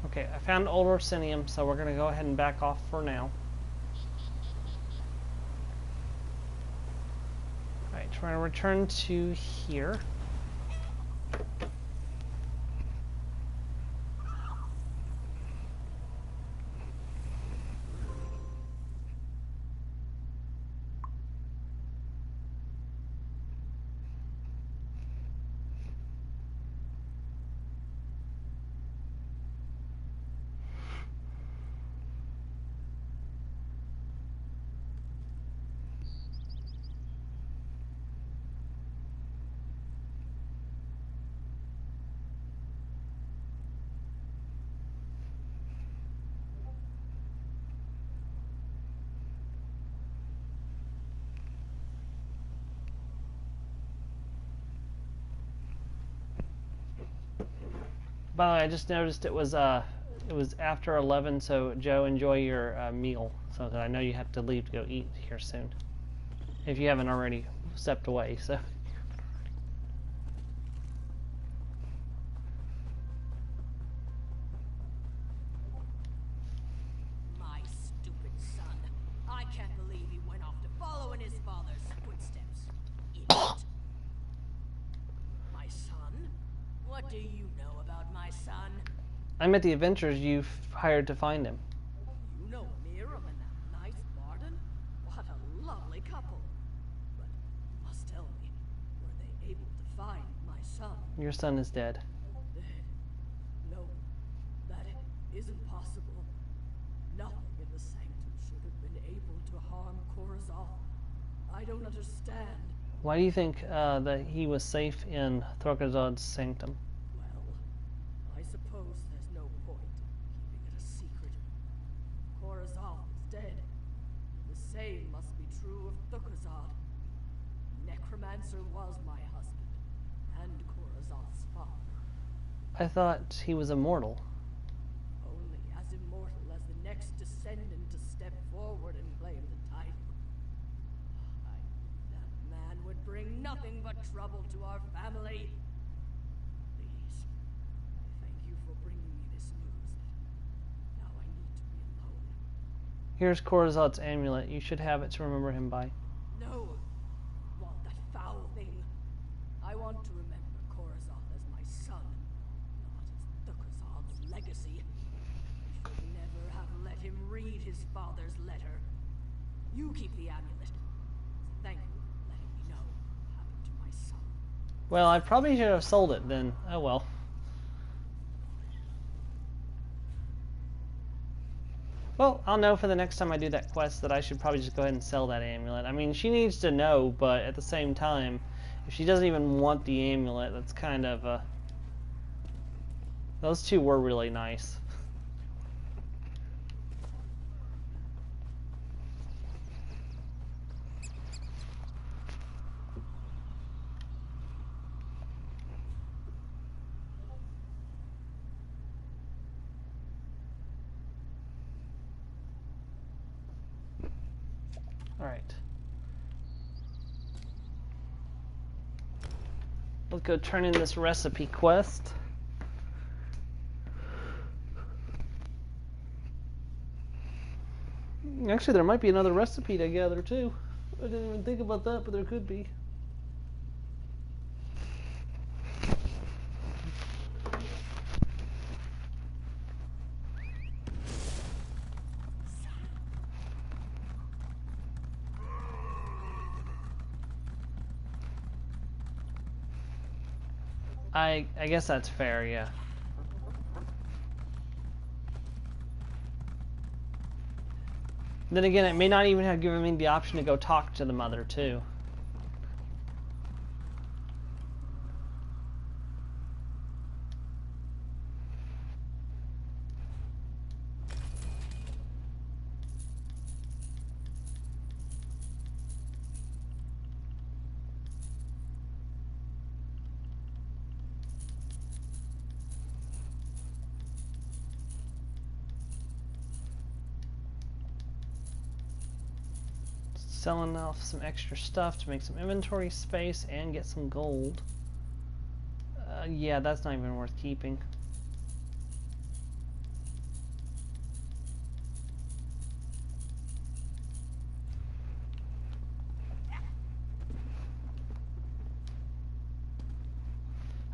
Okay, I found Old Orsinium, so we're going to go ahead and back off for now. Alright, we're going to return to here. By the way, I just noticed it was after 11, so Joe, enjoy your meal. So that I know you have to leave to go eat here soon, if you haven't already stepped away. So. My stupid son. I can't believe he went off to follow in his father's footsteps. Idiot. My son? What do you know about my son? I met the adventurers you've hired to find him. You know Miriam and that nice Varden? What a lovely couple. But you must tell me, were they able to find my son? Your son is dead. Dead? No, that isn't possible. Nothing in the sanctum should have been able to harm Corazon. I don't understand. Why do you think that he was safe in Thorkazod's sanctum? Well, I suppose there's no point in keeping it a secret. Corazon is dead. The same must be true of Thukazad. Necromancer was my husband, and Corazon's father. I thought he was immortal. Only as immortal as the next descendant to step forward and claim the title. That man would bring nothing but trouble to our family. Please, thank you for bringing me this news. Now I need to be alone. Here's Corazod's amulet. You should have it to remember him by. No, want that foul thing. I want to remember Corazon as my son, not as Thukazad's legacy. I should never have let him read his father's letter. You keep the amulet. Thank you for letting me know what happened to my son. Well, I probably should have sold it then. Oh well. Well, I'll know for the next time I do that quest that I should probably just go ahead and sell that amulet. I mean, she needs to know, but at the same time, if she doesn't even want the amulet, that's kind of those two were really nice. Alright. Let's go turn in this recipe quest. Actually, there might be another recipe to gather too. I didn't even think about that, but there could be. I guess that's fair, yeah. Then again, it may not even have given me the option to go talk to the mother, too. Selling off some extra stuff to make some inventory space and get some gold. Yeah, that's not even worth keeping.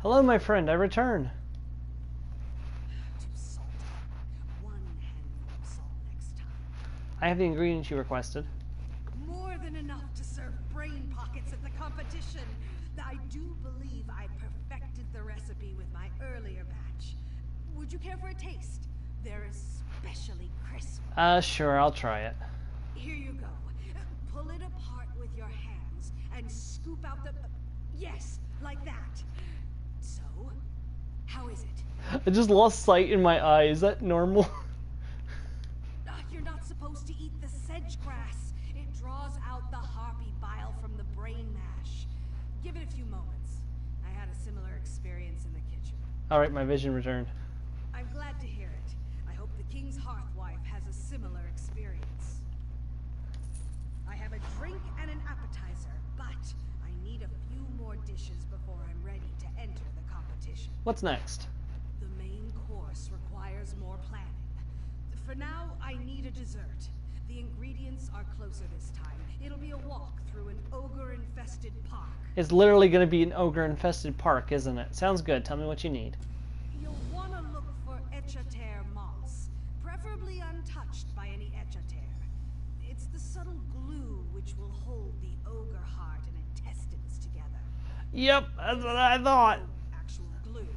Hello, my friend, I return. Too salty. One handful of salt next time. I have the ingredients you requested. More than enough to serve brain pockets at the competition. I do believe I perfected the recipe with my earlier batch. Would you care for a taste? They're especially crisp. Sure, I'll try it. Here you go. Pull it apart with your hands and scoop out the... Yes, like that. So, how is it? I just lost sight in my eye. Is that normal? You're not supposed to eat the sedge grass. It draws out the harpy bile from the brain mash. Give it a few moments. I had a similar experience in the kitchen. Alright, my vision returned. I'm glad to hear it. I hope the King's Hearthwife has a similar experience. I have a drink and an appetizer, but I need a few more dishes before I'm ready to enter the competition. What's next? The main course requires more planning. For now, I need a dessert. The ingredients are closer this time. It'll be a walk through an ogre-infested park. It's literally going to be an ogre-infested park, isn't it? Sounds good. Tell me what you need. You'll want to look for Echater moss, preferably untouched by any Echater. It's the subtle glue which will hold the ogre heart and intestines together. Yep, that's what I thought. Actual glue.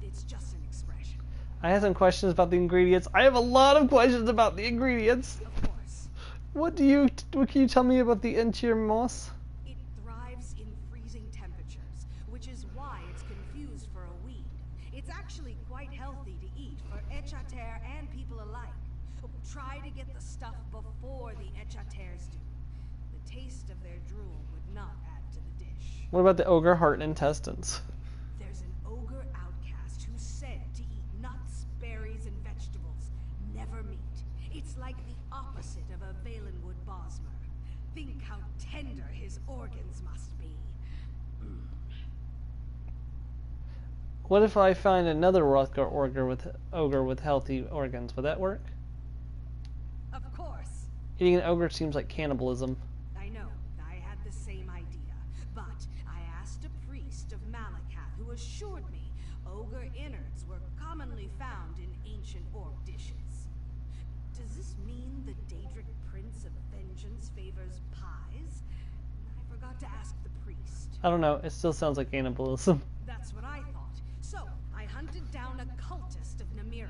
It's just an expression. I have some questions about the ingredients. I have a lot of questions about the ingredients. Of course. What can you tell me about the Echater moss? It thrives in freezing temperatures, which is why it's confused for a weed. It's actually quite healthy to eat for Echater and people alike. Try to get the stuff before the Echaters do. The taste of their drool would not add to the dish. What about the ogre heart and intestines? There's an ogre outcast who's said to eat nuts, berries, and vegetables, never meat. It's like the opposite of a Valenwood Bosmer. Think how tender his organs must be. What if I find another ogre with healthy organs? Would that work? Of course. Eating an ogre seems like cannibalism. I know. I had the same idea. But I asked a priest of Malakath who assured me ogre innards were commonly found in ancient orc dishes. Does this mean the Daedric Prince of Vengeance favors pies? I forgot to ask the priest. I don't know. It still sounds like cannibalism. That's what I thought. So, I hunted down a cultist of Namira.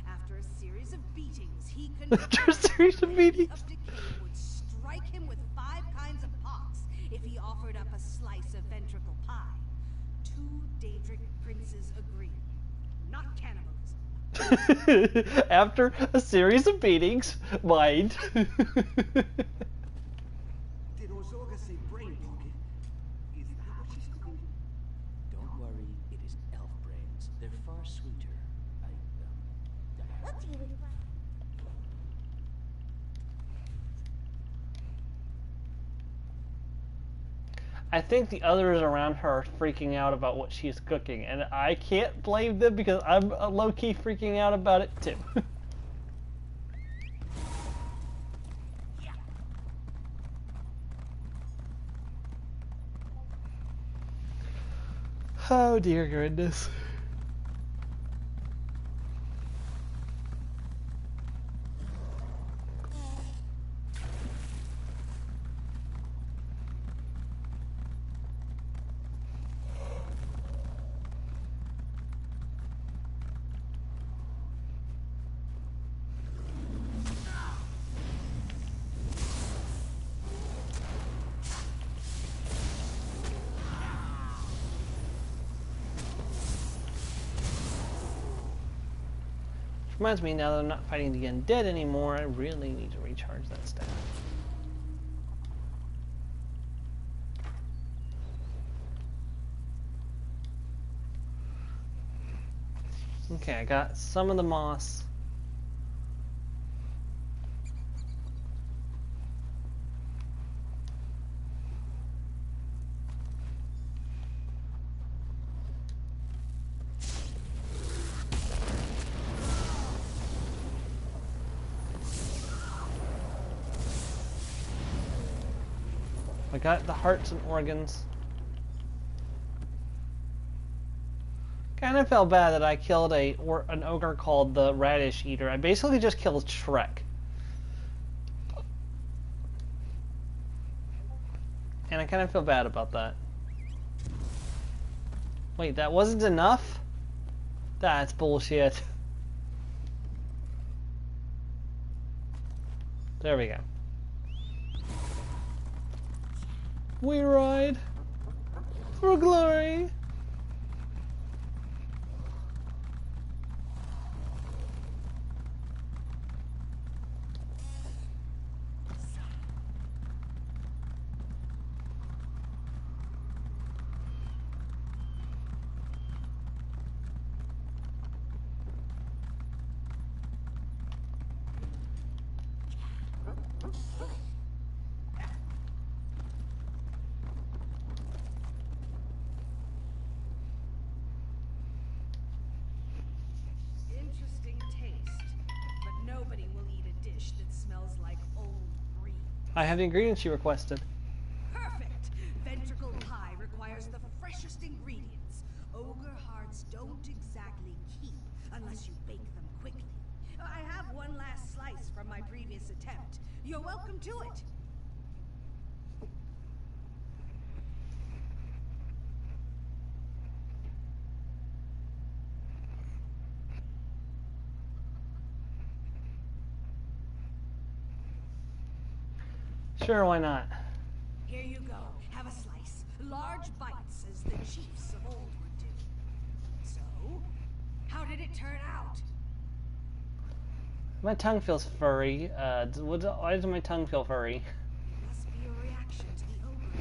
After a series of beatings, he After a series of beatings? of decay would strike him with 5 kinds of pox if he offered up a slice of ventricle pie. 2 Daedric princes agreed. Not cannibalism. After a series of beatings, mind. Did Orzoga say brain pocket? Is that what she's cooking? Don't worry, it is elf brains. They're far sweeter. I think the others around her are freaking out about what she's cooking, and I can't blame them because I'm low-key freaking out about it too. Oh dear goodness. Reminds me, now that I'm not fighting the undead anymore, I really need to recharge that staff. Okay, I got some of the moss. I got the hearts and organs. Kind of felt bad that I killed an ogre called the Radish Eater. I basically just killed Shrek. And I kind of feel bad about that. Wait, that wasn't enough? That's bullshit. There we go. We ride for glory. I have the ingredients you requested. Perfect. Ventricle pie requires the freshest ingredients. Ogre hearts don't exactly keep unless you bake them quickly. I have one last slice from my previous attempt. You're welcome to it. Sure, why not? Here you go. Have a slice. Large bites, as the chiefs of old would do. So, how did it turn out? My tongue feels furry. Why does my tongue feel furry? It must be a reaction to the ogre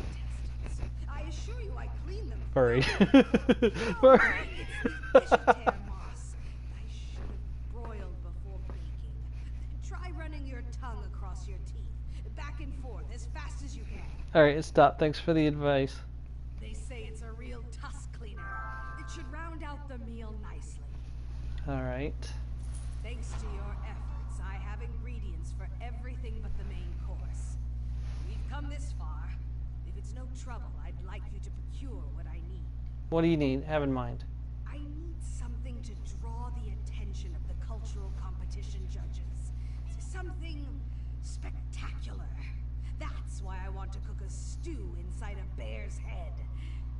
intestines. I assure you, I cleaned them. Furry. Furry. Furry. It's Bishop moss. I should have broiled before baking. Try running your tongue across your teeth, back and forth, as fast as you can. Alright, stop. Thanks for the advice. They say it's a real tusk cleaner. It should round out the meal nicely. Alright. Thanks to your efforts, I have ingredients for everything but the main course. We've come this far. If it's no trouble, I'd like you to procure what I need. What do you need? Have in mind. I need something to draw the attention of the cultural competition judges. Something spectacular. That's why I want to cook a stew inside a bear's head.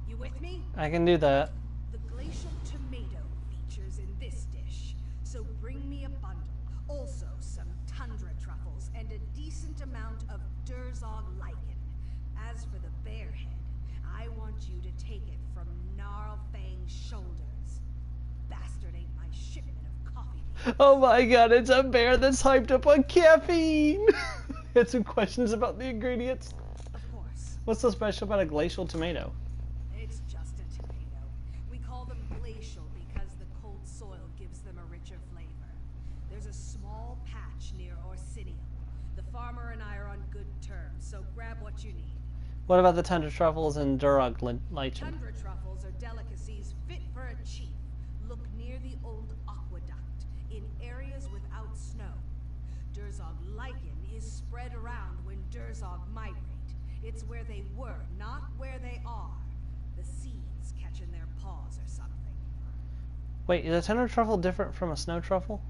You with me? I can do that. The glacial tomato features in this dish, so bring me a bundle. Also some tundra truffles and a decent amount of Durzog lichen. As for the bear head, I want you to take it from Gnarlfang's shoulders. Bastard ate my shipment of coffee beans. Oh my god, it's a bear that's hyped up on caffeine! Had some questions about the ingredients. Of course. What's so special about a glacial tomato? It's just a tomato. We call them glacial because the cold soil gives them a richer flavor. There's a small patch near Orsinium. The farmer and I are on good terms, so grab what you need. What about the tundra truffles and Durog lichen? Tundra truffles are delicacies fit for a chief. Look near the old aqueduct, in areas without snow. Durzog lichen is spread around when Durzog migrate. It's where they were, not where they are. The seeds catch in their paws or something. Wait, is a tundra truffle different from a snow truffle?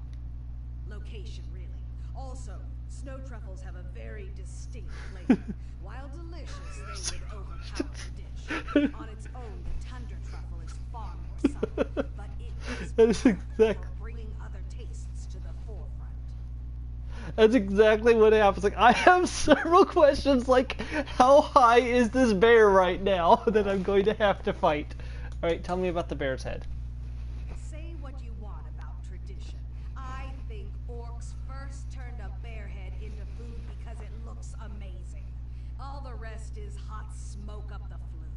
Location, really. Also, snow truffles have a very distinct flavor. While delicious, they would overpower the dish. On its own, the tundra truffle is far more subtle, but it is That is perfect exact- for bringing other tastes to the forefront. That's exactly what happens. Like, I have several questions like, how high is this bear right now that I'm going to have to fight? Alright, tell me about the bear's head. Say what you want about tradition. I think orcs first turned a bear head into food because it looks amazing. All the rest is hot smoke up the flue.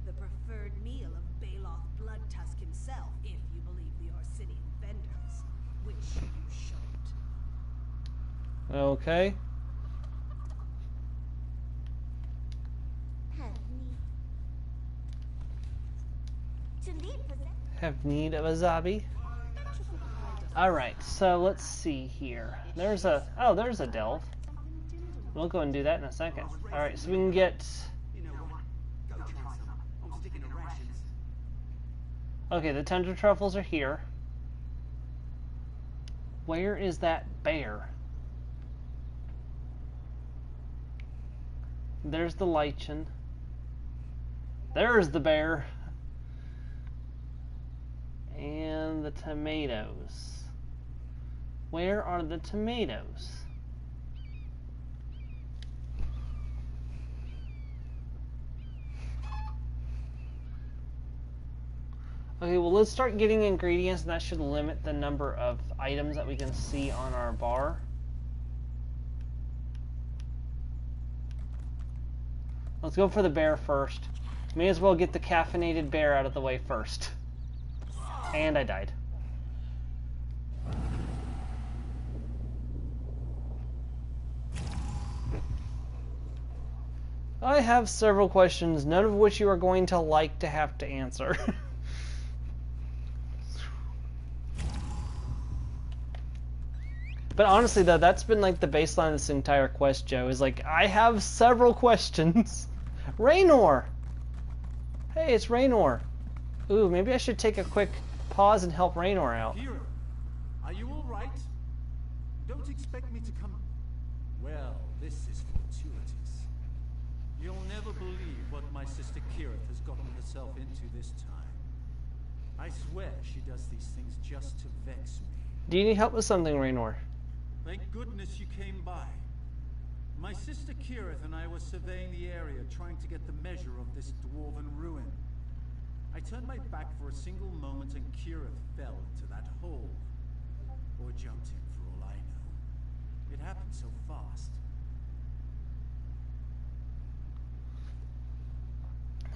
The preferred meal of Baloth Bloodtusk himself, if you believe the Orsinian vendors, which you shouldn't. Okay. Have need of a zombie. Alright, so let's see here. There's a delve. We'll go and do that in a second. Alright, so we can get... You know what? Go try some. I'm sticking to rations. Okay, the tundra truffles are here. Where is that bear? There's the lichen. There's the bear. And the tomatoes. Where are the tomatoes? Okay, well, let's start getting ingredients, and that should limit the number of items that we can see on our bar. Let's go for the bear first. May as well get the caffeinated bear out of the way first. And I died. I have several questions, none of which you are going to like to have to answer. But honestly, though, that's been like the baseline of this entire quest, Joe. Is like, I have several questions. Raynor! Hey, it's Raynor. Ooh, maybe I should take a quick pause and help Raynor out. Here, are you all right? Don't expect me to come. Well, this is fortuitous. You'll never believe what my sister Kirith has gotten herself into this time. I swear she does these things just to vex me. Do you need help with something, Raynor? Thank goodness you came by. My sister Kirith and I were surveying the area, trying to get the measure of this dwarven ruin. I turned my back for a single moment and Kirith fell into that hole. Or jumped in, for all I know. It happened so fast.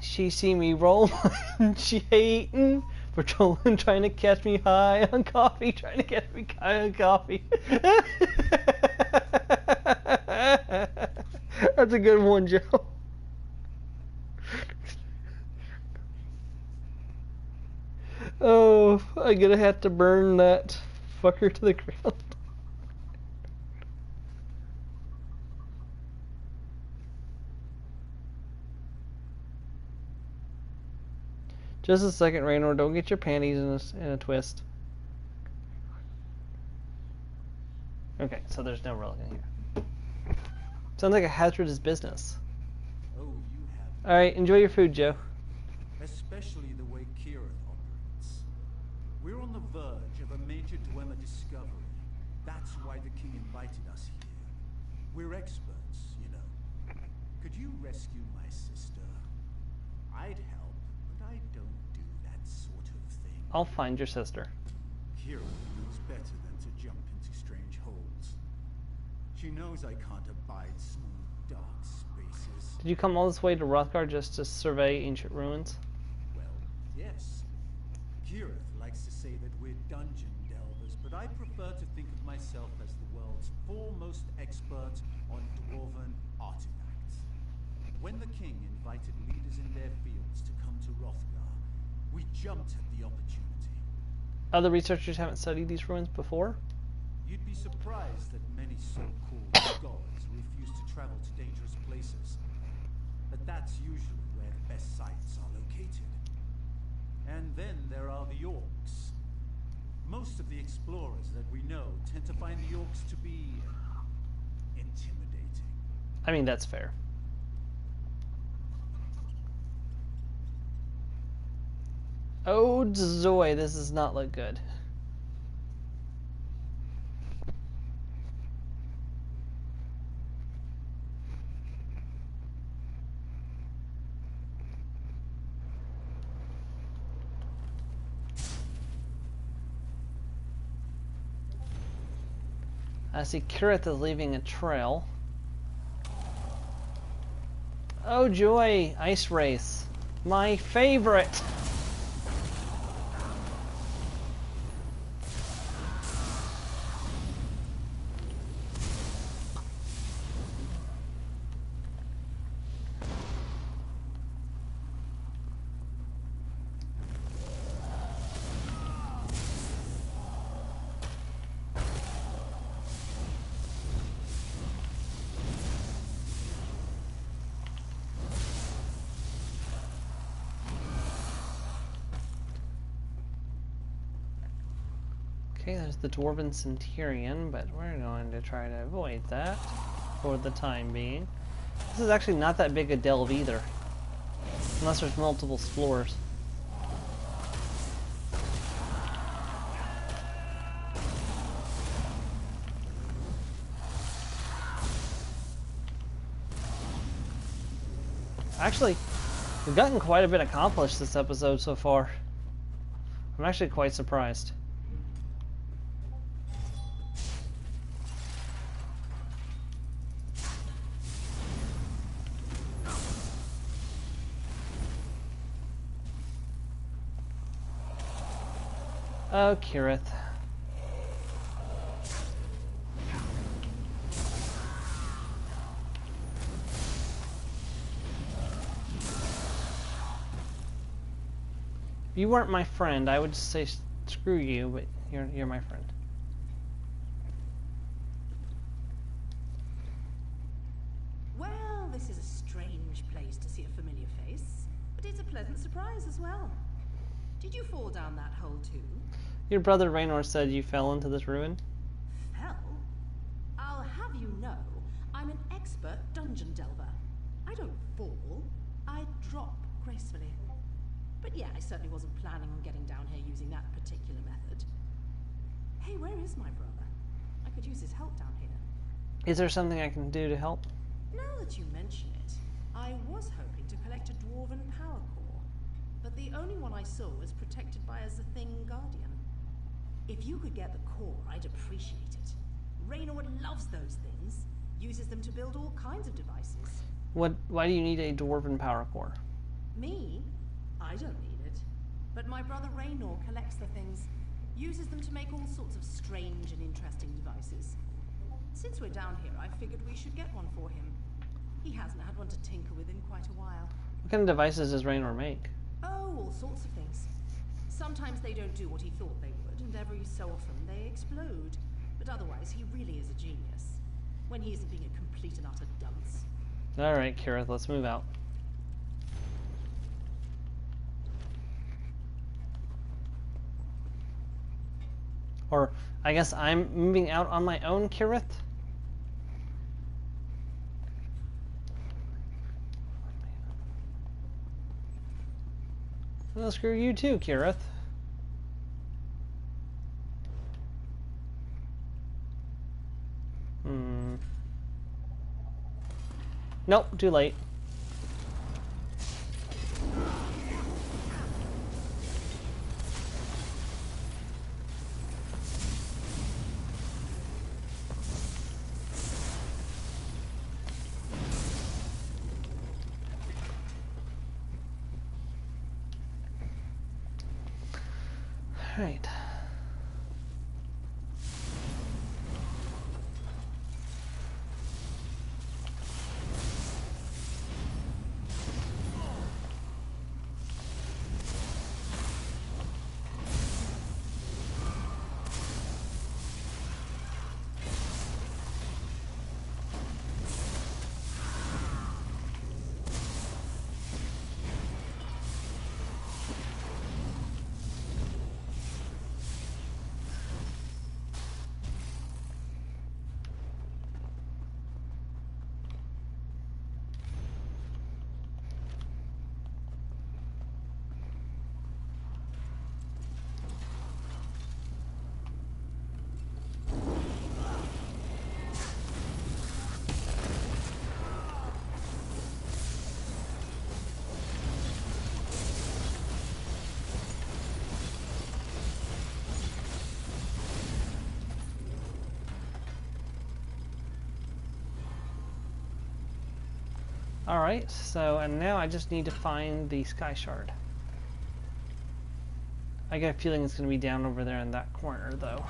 She see me roll, she hating, patrolling, trying to catch me high on coffee, trying to catch me high on coffee. That's a good one, Joe. Oh, I'm gonna have to burn that fucker to the ground. Just a second, Raynor. Don't get your panties in a twist. Okay, so there's no relic in here. Sounds like a hazardous business. Oh, you have. Alright, enjoy your food, Joe. Especially the way Kirith operates. We're on the verge of a major Dwemer discovery. That's why the king invited us here. We're experts, you know. Could you rescue my sister? I'd help, but I don't do that sort of thing. I'll find your sister. Kirith knows better than to jump into strange holes. She knows I can't abide small, dark spaces. Did you come all this way to Rothgar just to survey ancient ruins? Well, yes. Kirith likes to say that we're dungeon delvers, but I prefer to think of myself as the world's foremost expert on dwarven artifacts. When the king invited leaders in their fields to come to Rothgar, we jumped at the opportunity. Other researchers haven't studied these ruins before? You'd be surprised that many so-called scholars refuse to travel to dangerous places. But that's usually where the best sites are located. And then there are the orcs. Most of the explorers that we know tend to find the orcs to be intimidating. I mean, that's fair. Oh, Zoe, this does not look good. I see Kirith is leaving a trail. Oh joy, ice race. My favorite! Okay, there's the Dwarven Centurion, but we're going to try to avoid that for the time being. This is actually not that big a delve either, unless there's multiple explorers. Actually, we've gotten quite a bit accomplished this episode so far. I'm actually quite surprised. Oh, Kirith. If you weren't my friend, I would say screw you, but you're my friend. pleasant surprise as well. Did you fall down that hole too? Your brother Raynor said you fell into this ruin. Fell? I'll have you know, I'm an expert dungeon delver. I don't fall, I drop gracefully. But yeah, I certainly wasn't planning on getting down here using that particular method. Hey, where is my brother? I could use his help down here. Is there something I can do to help? Now that you mention it, I was hoping to collect a dwarven power core, but the only one I saw was protected by a Thing Guardian. If you could get the core, I'd appreciate it. Raynor loves those things, uses them to build all kinds of devices. Why do you need a dwarven power core? Me? I don't need it. But my brother Raynor collects the things, uses them to make all sorts of strange and interesting devices. Since we're down here, I figured we should get one for him. He hasn't had one to tinker with in quite a while. What kind of devices does Raynor make? Oh, all sorts of things. Sometimes they don't do what he thought they would, and every so often they explode. But otherwise, he really is a genius. When he isn't being a complete and utter dunce. Alright, Kirith, let's move out. Or, I guess I'm moving out on my own, Kirith? Well, screw you too, Kirith. Nope, too late. Right. Alright, so, and now I just need to find the Sky Shard. I get a feeling it's going to be down over there in that corner, though.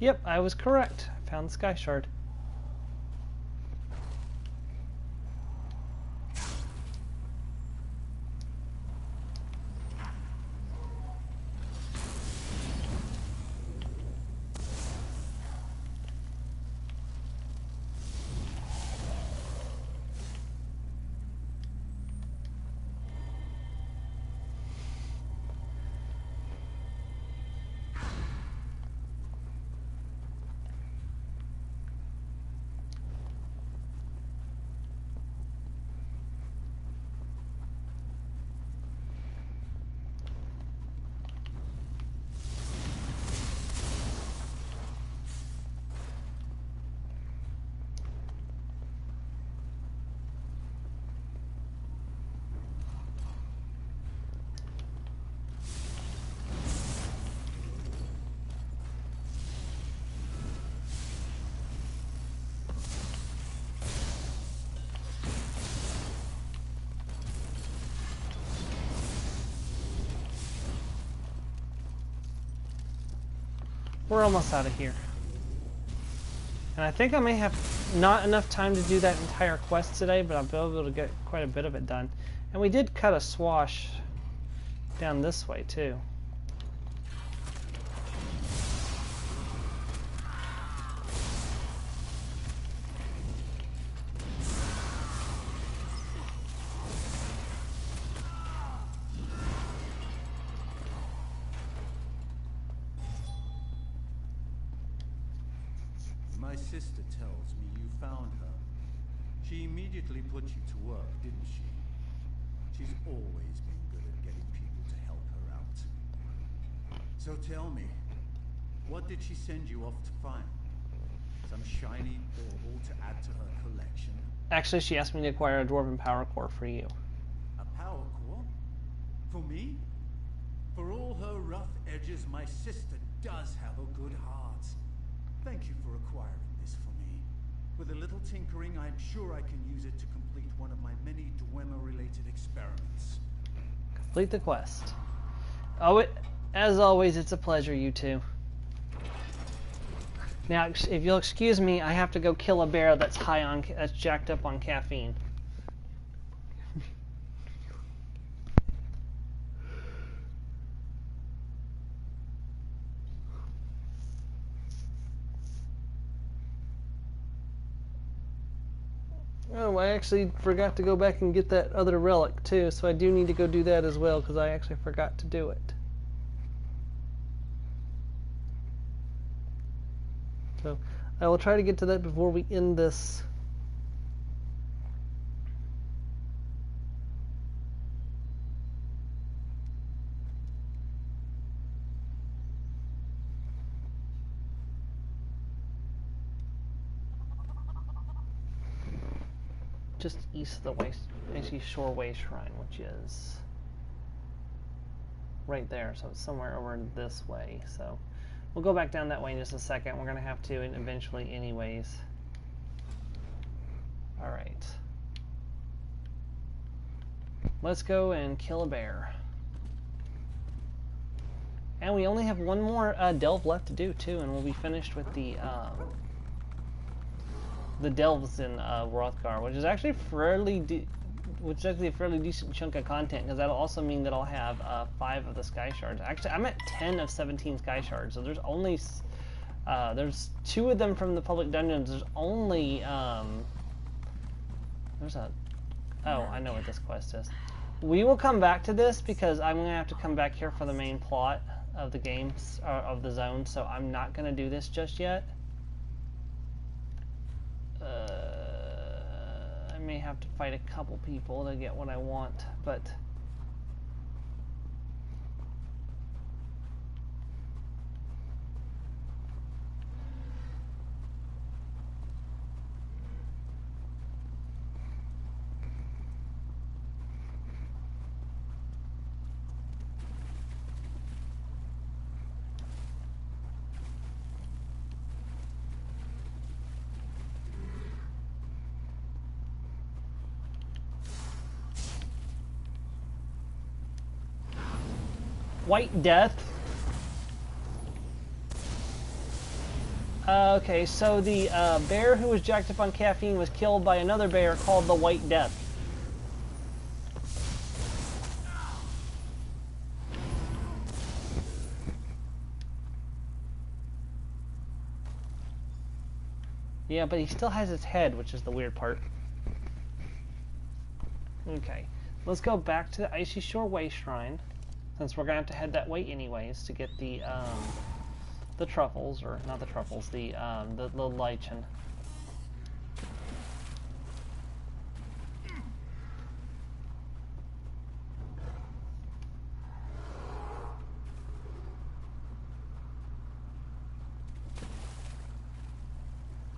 Yep, I was correct. I found the Sky Shard. We're almost out of here. And I think I may have not enough time to do that entire quest today, but I'll be able to get quite a bit of it done. And we did cut a swash down this way too. My sister tells me you found her. She immediately put you to work, didn't she? She's always been good at getting people to help her out. So tell me, what did she send you off to find? Some shiny bauble to add to her collection? Actually, she asked me to acquire a dwarven power core for you. A power core? For me? For all her rough edges, my sister does have a good heart. Thank you for acquiring this for me. With a little tinkering, I'm sure I can use it to complete one of my many Dwemer-related experiments. Complete the quest. Oh, as always, it's a pleasure, you two. Now, if you'll excuse me, I have to go kill a bear that's that's jacked up on caffeine. Oh, I actually forgot to go back and get that other relic too, so I do need to go do that as well, because I actually forgot to do it. So I will try to get to that before we end this. Just east of the Icy Shore Way Shrine, which is right there, so it's somewhere over this way. So we'll go back down that way in just a second. We're going to have to eventually anyways. Alright. Let's go and kill a bear. And we only have one more delve left to do too, and we'll be finished with the delves in Rothgar, which is actually a fairly decent chunk of content, because that'll also mean that I'll have 5 of the sky shards. Actually, I'm at 10 of 17 sky shards, so there's only there's 2 of them from the public dungeons. There's only there's a I know what this quest is. We will come back to this because I'm gonna have to come back here for the main plot of the games of the zone, so I'm not gonna do this just yet. I may have to fight a couple people to get what I want, but White Death. Okay, so the bear who was jacked up on caffeine was killed by another bear called the White Death. Yeah, but he still has his head, which is the weird part. Okay, let's go back to the Icy Shore Way Shrine, since we're gonna have to head that way anyways to get the truffles, or not the truffles, the lichen.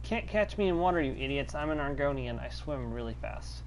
Can't catch me in water, you idiots. I'm an Argonian. I swim really fast.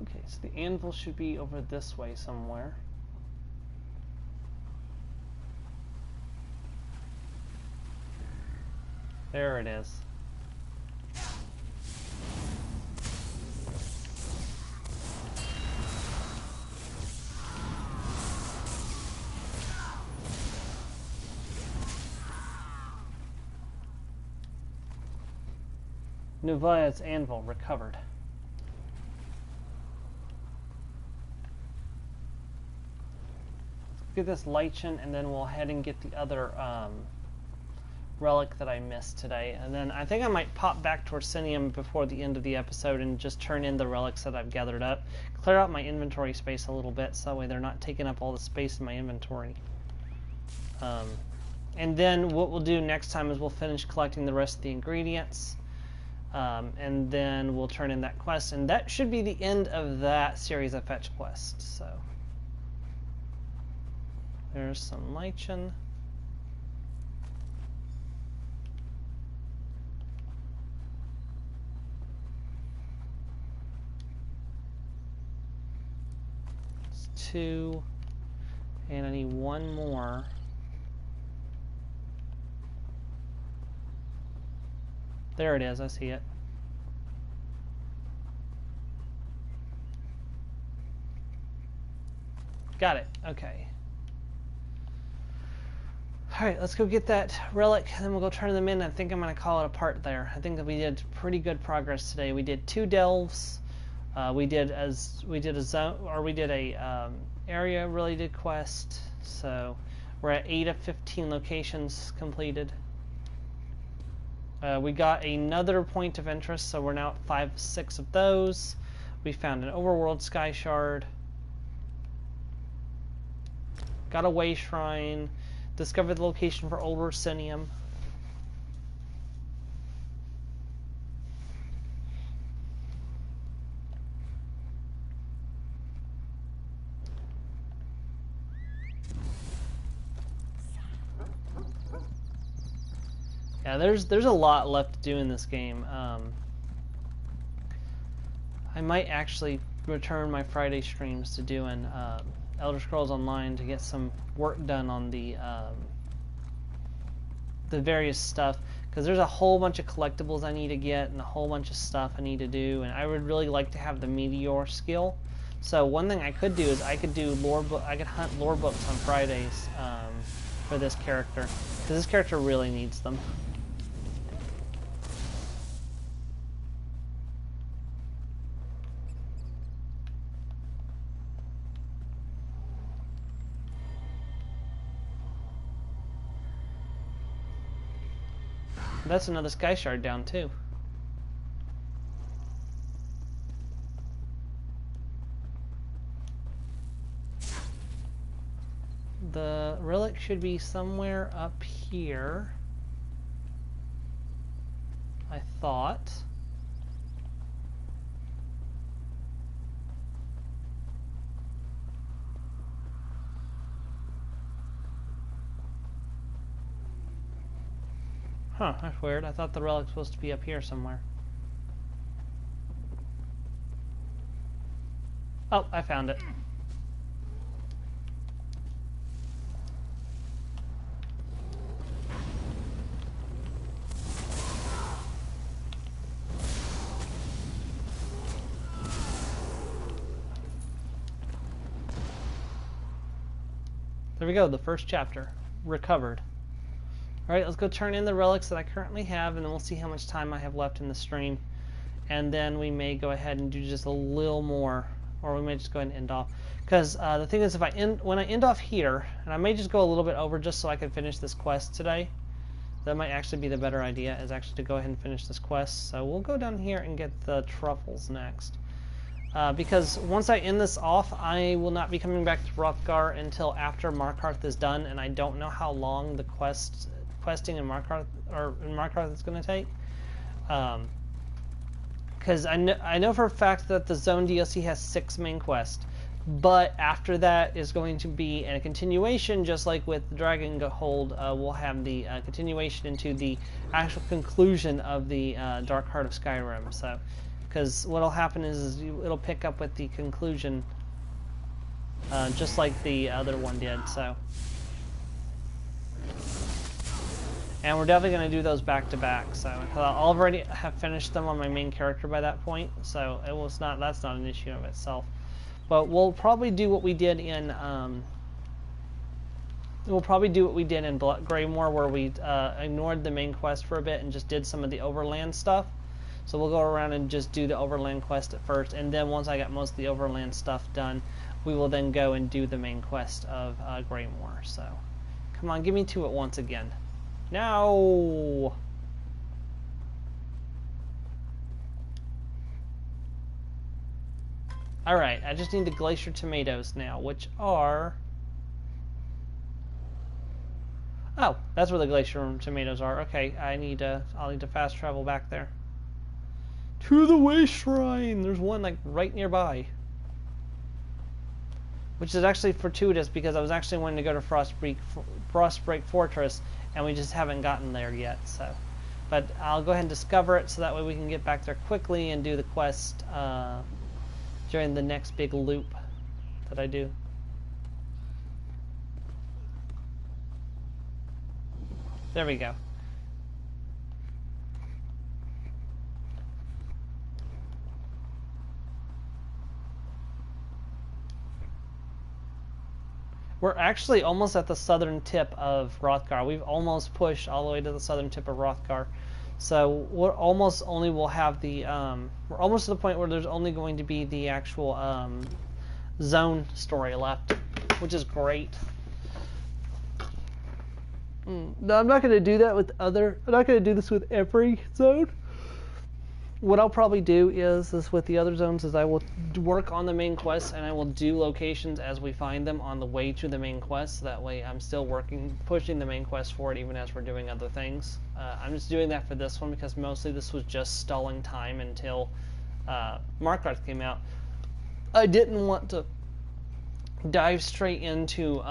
Okay, so the anvil should be over this way somewhere. There it is. Nuvia's anvil recovered. Let's get this lichen, and then we'll head and get the other relic that I missed today. And then I think I might pop back to Orsinium before the end of the episode and just turn in the relics that I've gathered up. Clear out my inventory space a little bit, so that way they're not taking up all the space in my inventory. And then what we'll do next time is we'll finish collecting the rest of the ingredients. And then we'll turn in that quest, and that should be the end of that series of fetch quests. So there's some lichen. It's 2, and I need 1 more. There it is, I see it. Got it, okay. Alright, let's go get that relic, and then we'll go turn them in. I think I'm going to call it a part there. I think that we did pretty good progress today. We did 2 delves. We did a area related quest. So we're at 8 of 15 locations completed. We got another point of interest, so we're now at 5, 6 of those. We found an overworld sky shard. Got a way shrine. Discovered the location for Old Orsinium. Yeah, there's a lot left to do in this game. I might actually return my Friday streams to doing Elder Scrolls Online to get some work done on the various stuff, because there's a whole bunch of collectibles I need to get and a whole bunch of stuff I need to do, and I would really like to have the Meteor skill. So one thing I could do is I could hunt lore books on Fridays for this character, because this character really needs them. That's another sky shard down too. The relic should be somewhere up here, I thought. Huh, that's weird. I thought the relic's supposed to be up here somewhere. Oh, I found it. There we go, the first chapter. Recovered. Alright, let's go turn in the relics that I currently have, and then we'll see how much time I have left in the stream. And then we may go ahead and do just a little more, or we may just go ahead and end off. Because the thing is, when I end off here, and I may just go a little bit over just so I can finish this quest today. That might actually be the better idea, is actually to go ahead and finish this quest. So we'll go down here and get the truffles next. Because once I end this off, I will not be coming back to Hrothgar until after Markarth is done, and I don't know how long the questing in Markarth is going to take. Because I know for a fact that the Zone DLC has 6 main quests, but after that is going to be a continuation, just like with Dragonhold. We'll have the continuation into the actual conclusion of the Dark Heart of Skyrim. So, because what'll happen is it'll pick up with the conclusion, just like the other one did. So, and we're definitely going to do those back to back. So I'll already have finished them on my main character by that point. So that's not an issue of itself. But we'll probably do what we did in Greymoor, where we ignored the main quest for a bit and just did some of the overland stuff. So we'll go around and just do the overland quest at first, and then once I got most of the overland stuff done, we will then go and do the main quest of Greymoor. So, come on, give me two at once again. No! Alright, I just need the glacier tomatoes now, which are... Oh, that's where the glacier tomatoes are. Okay, I'll need to fast travel back there. To the way shrine! There's one like right nearby. Which is actually fortuitous because I was actually wanting to go to Frostbreak Fortress, and we just haven't gotten there yet. So, but I'll go ahead and discover it so that way we can get back there quickly and do the quest during the next big loop that I do. There we go. We're actually almost at the southern tip of Hrothgar. We've almost pushed all the way to the southern tip of Hrothgar. So we're almost only will have the we're almost to the point where there's only going to be the actual zone story left, which is great. No, I'm not going to do that with I'm not going to do this with every zone. What I'll probably do is with the other zones is I will work on the main quest, and I will do locations as we find them on the way to the main quest. So that way I'm still pushing the main quest forward even as we're doing other things. I'm just doing that for this one because mostly this was just stalling time until Markarth came out. I didn't want to dive straight into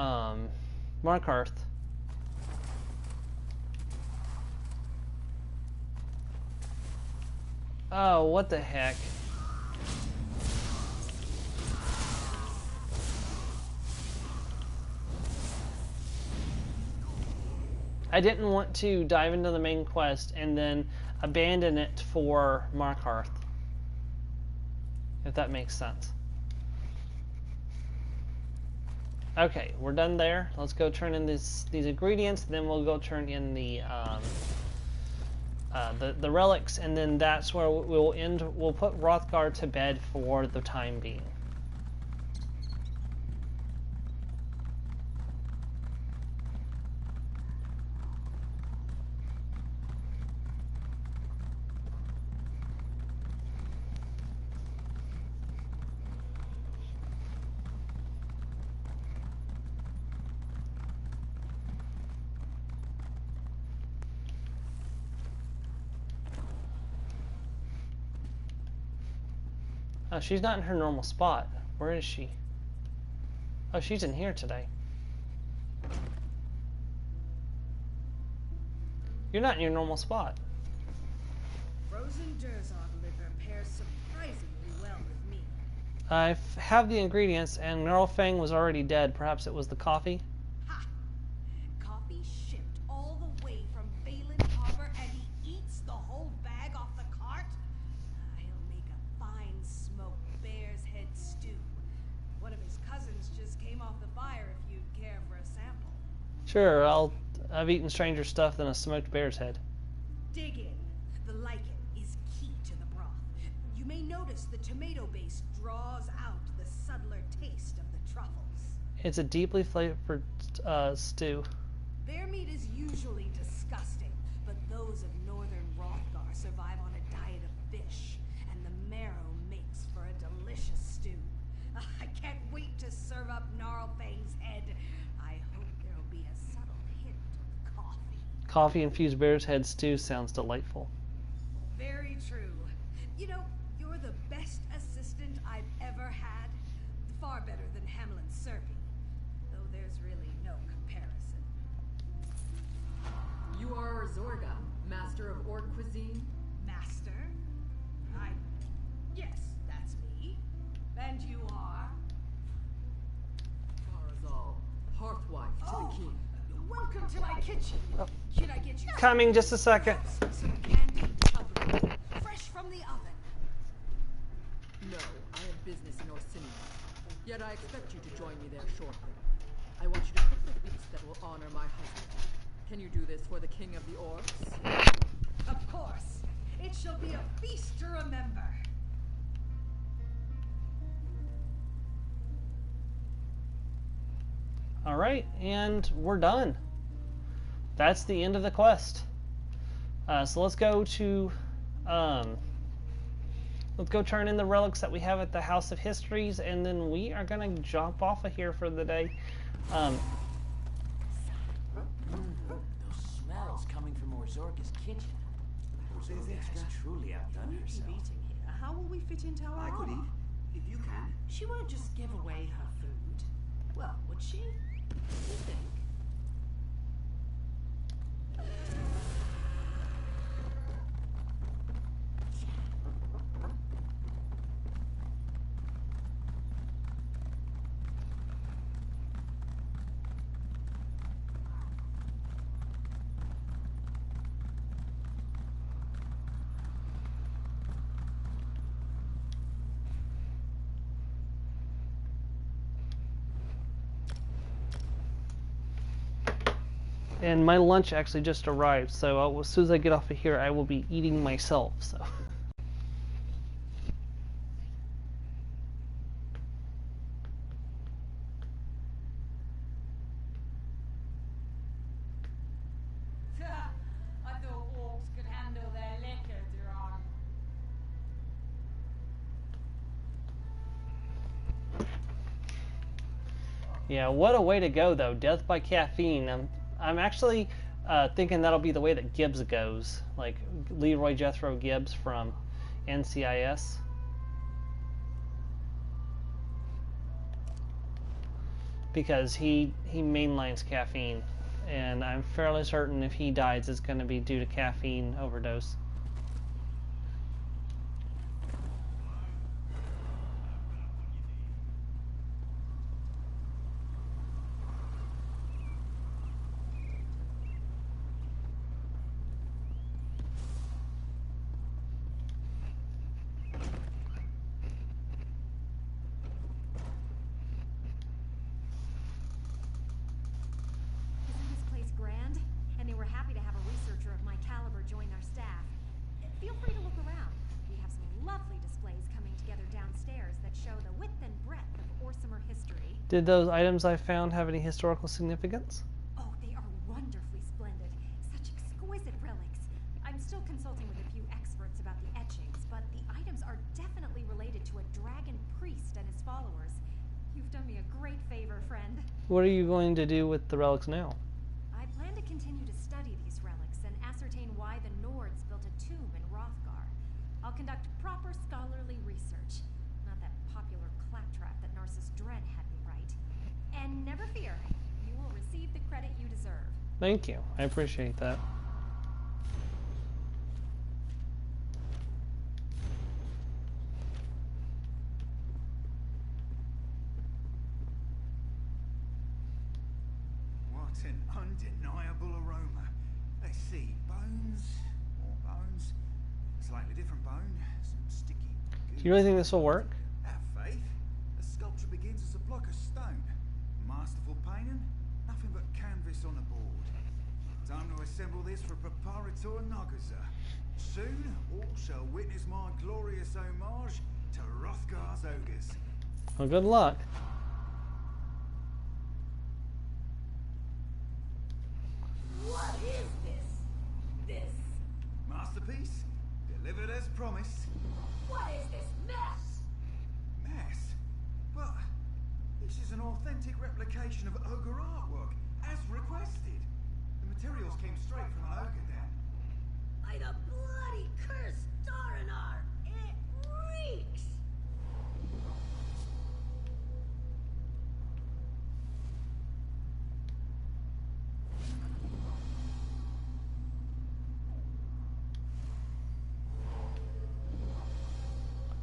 Markarth. Oh, what the heck? I didn't want to dive into the main quest and then abandon it for Markarth. If that makes sense. Okay, we're done there. Let's go turn in these ingredients, then we'll go turn in the relics, and then that's where we'll end. We'll put Hrothgar to bed for the time being. Oh, she's not in her normal spot. Where is she? Oh, she's in here today. You're not in your normal spot. Frozen Durzog liver pairs surprisingly well with me. I have the ingredients, and Gnarlfang was already dead. Perhaps it was the coffee? Ha! Coffee shipped all the way from Balin Harbor, and he eats the whole bag off the cart? He'll make a fine smoked bear's head stew. One of his cousins just came off the fire if you'd care for a sample. Sure, I've eaten stranger stuff than a smoked bear's head. Dig in. The lichen is key to the broth. You may notice the tomato base draws out the subtler taste of the truffles. It's a deeply flavored stew. Bear meat is usually disgusting, but those of northern Hrothgar survive on a diet of fish, and the marrow makes for a delicious stew. I can't wait to serve up Gnarlfang's head. I hope there'll be a subtle hint of coffee. Coffee-infused bear's head stew sounds delightful. Very true. You know, you're the best assistant I've ever had. Far better than Hamlin Serpy, though there's really no comparison. You are Zorga, master of orc cuisine? Master? kitchen. Should I get you Coming, just a second. some candied tubbery, fresh from the oven? No, I have business in Orsini. Yet I expect you to join me there shortly. I want you to cook the feast that will honor my husband. Can you do this for the king of the orcs? Of course. It shall be a feast to remember. Alright, and we're done. That's the end of the quest. So let's go to let's go turn in the relics that we have at the House of Histories, and then we are gonna jump off of here for the day. Those smells coming from Orzorga's kitchen. Orzorga has truly outdone herself. Eating here. How will we fit into our I could armor? eat, if you can. She won't just give away her food. Well, would she? You think? And my lunch actually just arrived, so as soon as I get off of here, I will be eating myself. So. I thought orcs could handle their liquor, Duran. Yeah, what a way to go, though. Death by caffeine. I'm actually thinking that'll be the way that Gibbs goes. Like Leroy Jethro Gibbs from NCIS. Because he mainlines caffeine. And I'm fairly certain if he dies, it's going to be due to caffeine overdose. Isn't this place grand? And they were happy to have a researcher of my caliber join their staff. Feel free to look around. We have some lovely displays coming together downstairs that show the width and breadth of Orsimer history. Did those items I found have any historical significance? Oh, they are wonderfully splendid. Such exquisite relics. I'm still consulting with a few experts about the etchings, but the items are definitely related to a dragon priest and his followers. You've done me a great favor, friend. What are you going to do with the relics now? I plan to continue to study these relics and ascertain why the Nords built a tomb in Hrothgar. I'll conduct proper scholarly research, not that popular claptrap that Narcissus Dren had me write. And never fear, you will receive the credit you deserve. Thank you. I appreciate that. What an undeniable aroma. Let's see, bones, more bones, slightly different bone, some sticky. Do you really think this will work? Have faith. The sculpture begins as a block of stone. Masterful painting, nothing but canvas on a board. Time to assemble this for Preparator Nagaza. Soon, all shall witness my glorious homage to Hrothgar's ogres. Well, good luck. What is this? Masterpiece, delivered as promised. What is this mess? Mess? But this is an authentic replication of ogre artwork, as requested. The materials came straight from an ogre den. By the bloody cursed Darinar! It reeks!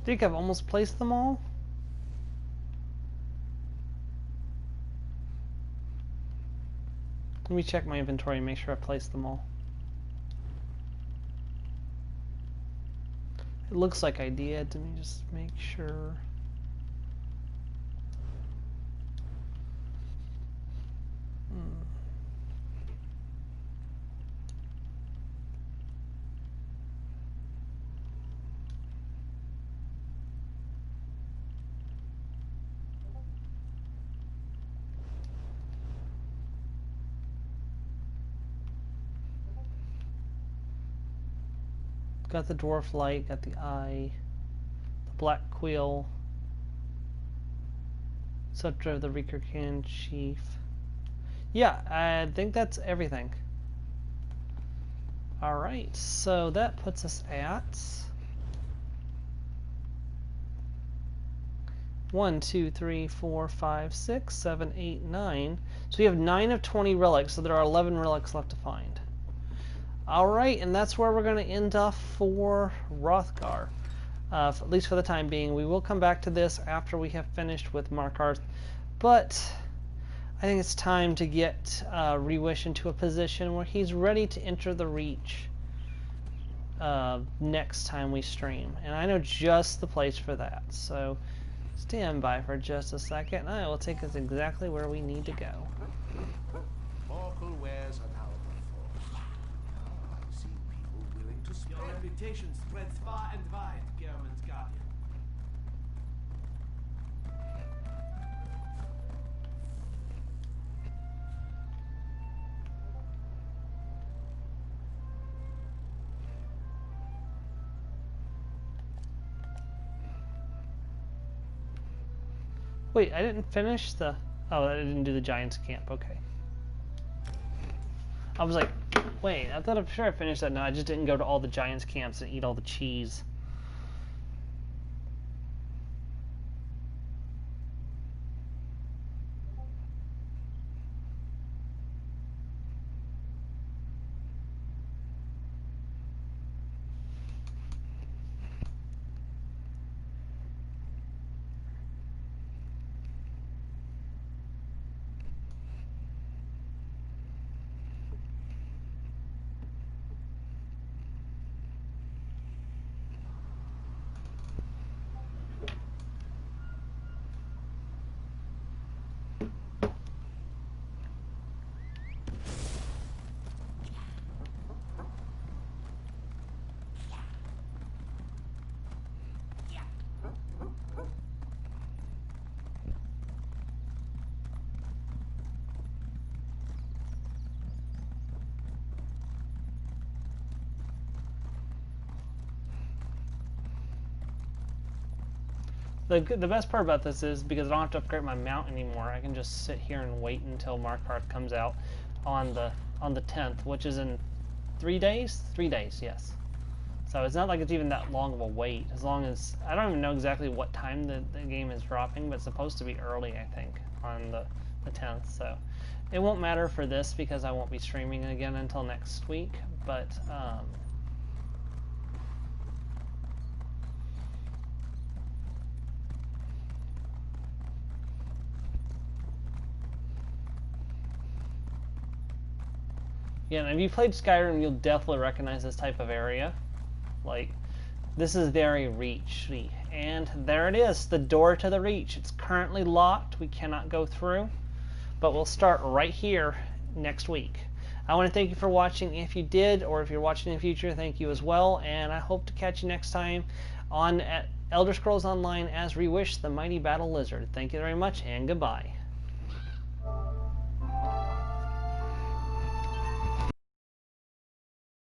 I think I've almost placed them all. Let me check my inventory and make sure I placed them all. It looks like I did. Let me just make sure. Got the dwarf light, got the eye, the black quill, scepter of the Reekerkin chief. Yeah, I think that's everything. Alright, so that puts us at 1, 2, 3, 4, 5, 6, 7, 8, 9. So we have 9 of 20 relics, so there are 11 relics left to find. Alright, and that's where we're going to end off for Hrothgar. At least for the time being. We will come back to this after we have finished with Markarth, but I think it's time to get Reewish into a position where he's ready to enter the Reach next time we stream. And I know just the place for that, so stand by for just a second, and I will take us exactly where we need to go. Mortal wears a powerful force. I've seen people willing to spare. Your reputation spreads far and wide, Gehrman's guardian. Wait, I didn't finish the... Oh, I didn't do the Giants camp, okay. I was like, wait, I thought I'm sure I finished that. No, I just didn't go to all the Giants camps and eat all the cheese. The best part about this is because I don't have to upgrade my mount anymore. I can just sit here and wait until Markarth comes out on the 10th, which is in 3 days. 3 days, yes. So it's not like it's even that long of a wait. As long as I don't even know exactly what time the game is dropping, but it's supposed to be early, I think, on the 10th. So it won't matter for this because I won't be streaming again until next week. But yeah, and if you played Skyrim, you'll definitely recognize this type of area. Like, this is very Reachy. And there it is, the door to the Reach. It's currently locked. We cannot go through. But we'll start right here next week. I want to thank you for watching. If you did, or if you're watching in the future, thank you as well. And I hope to catch you next time on Elder Scrolls Online as Reewish, the Mighty Battle Lizard. Thank you very much, and goodbye.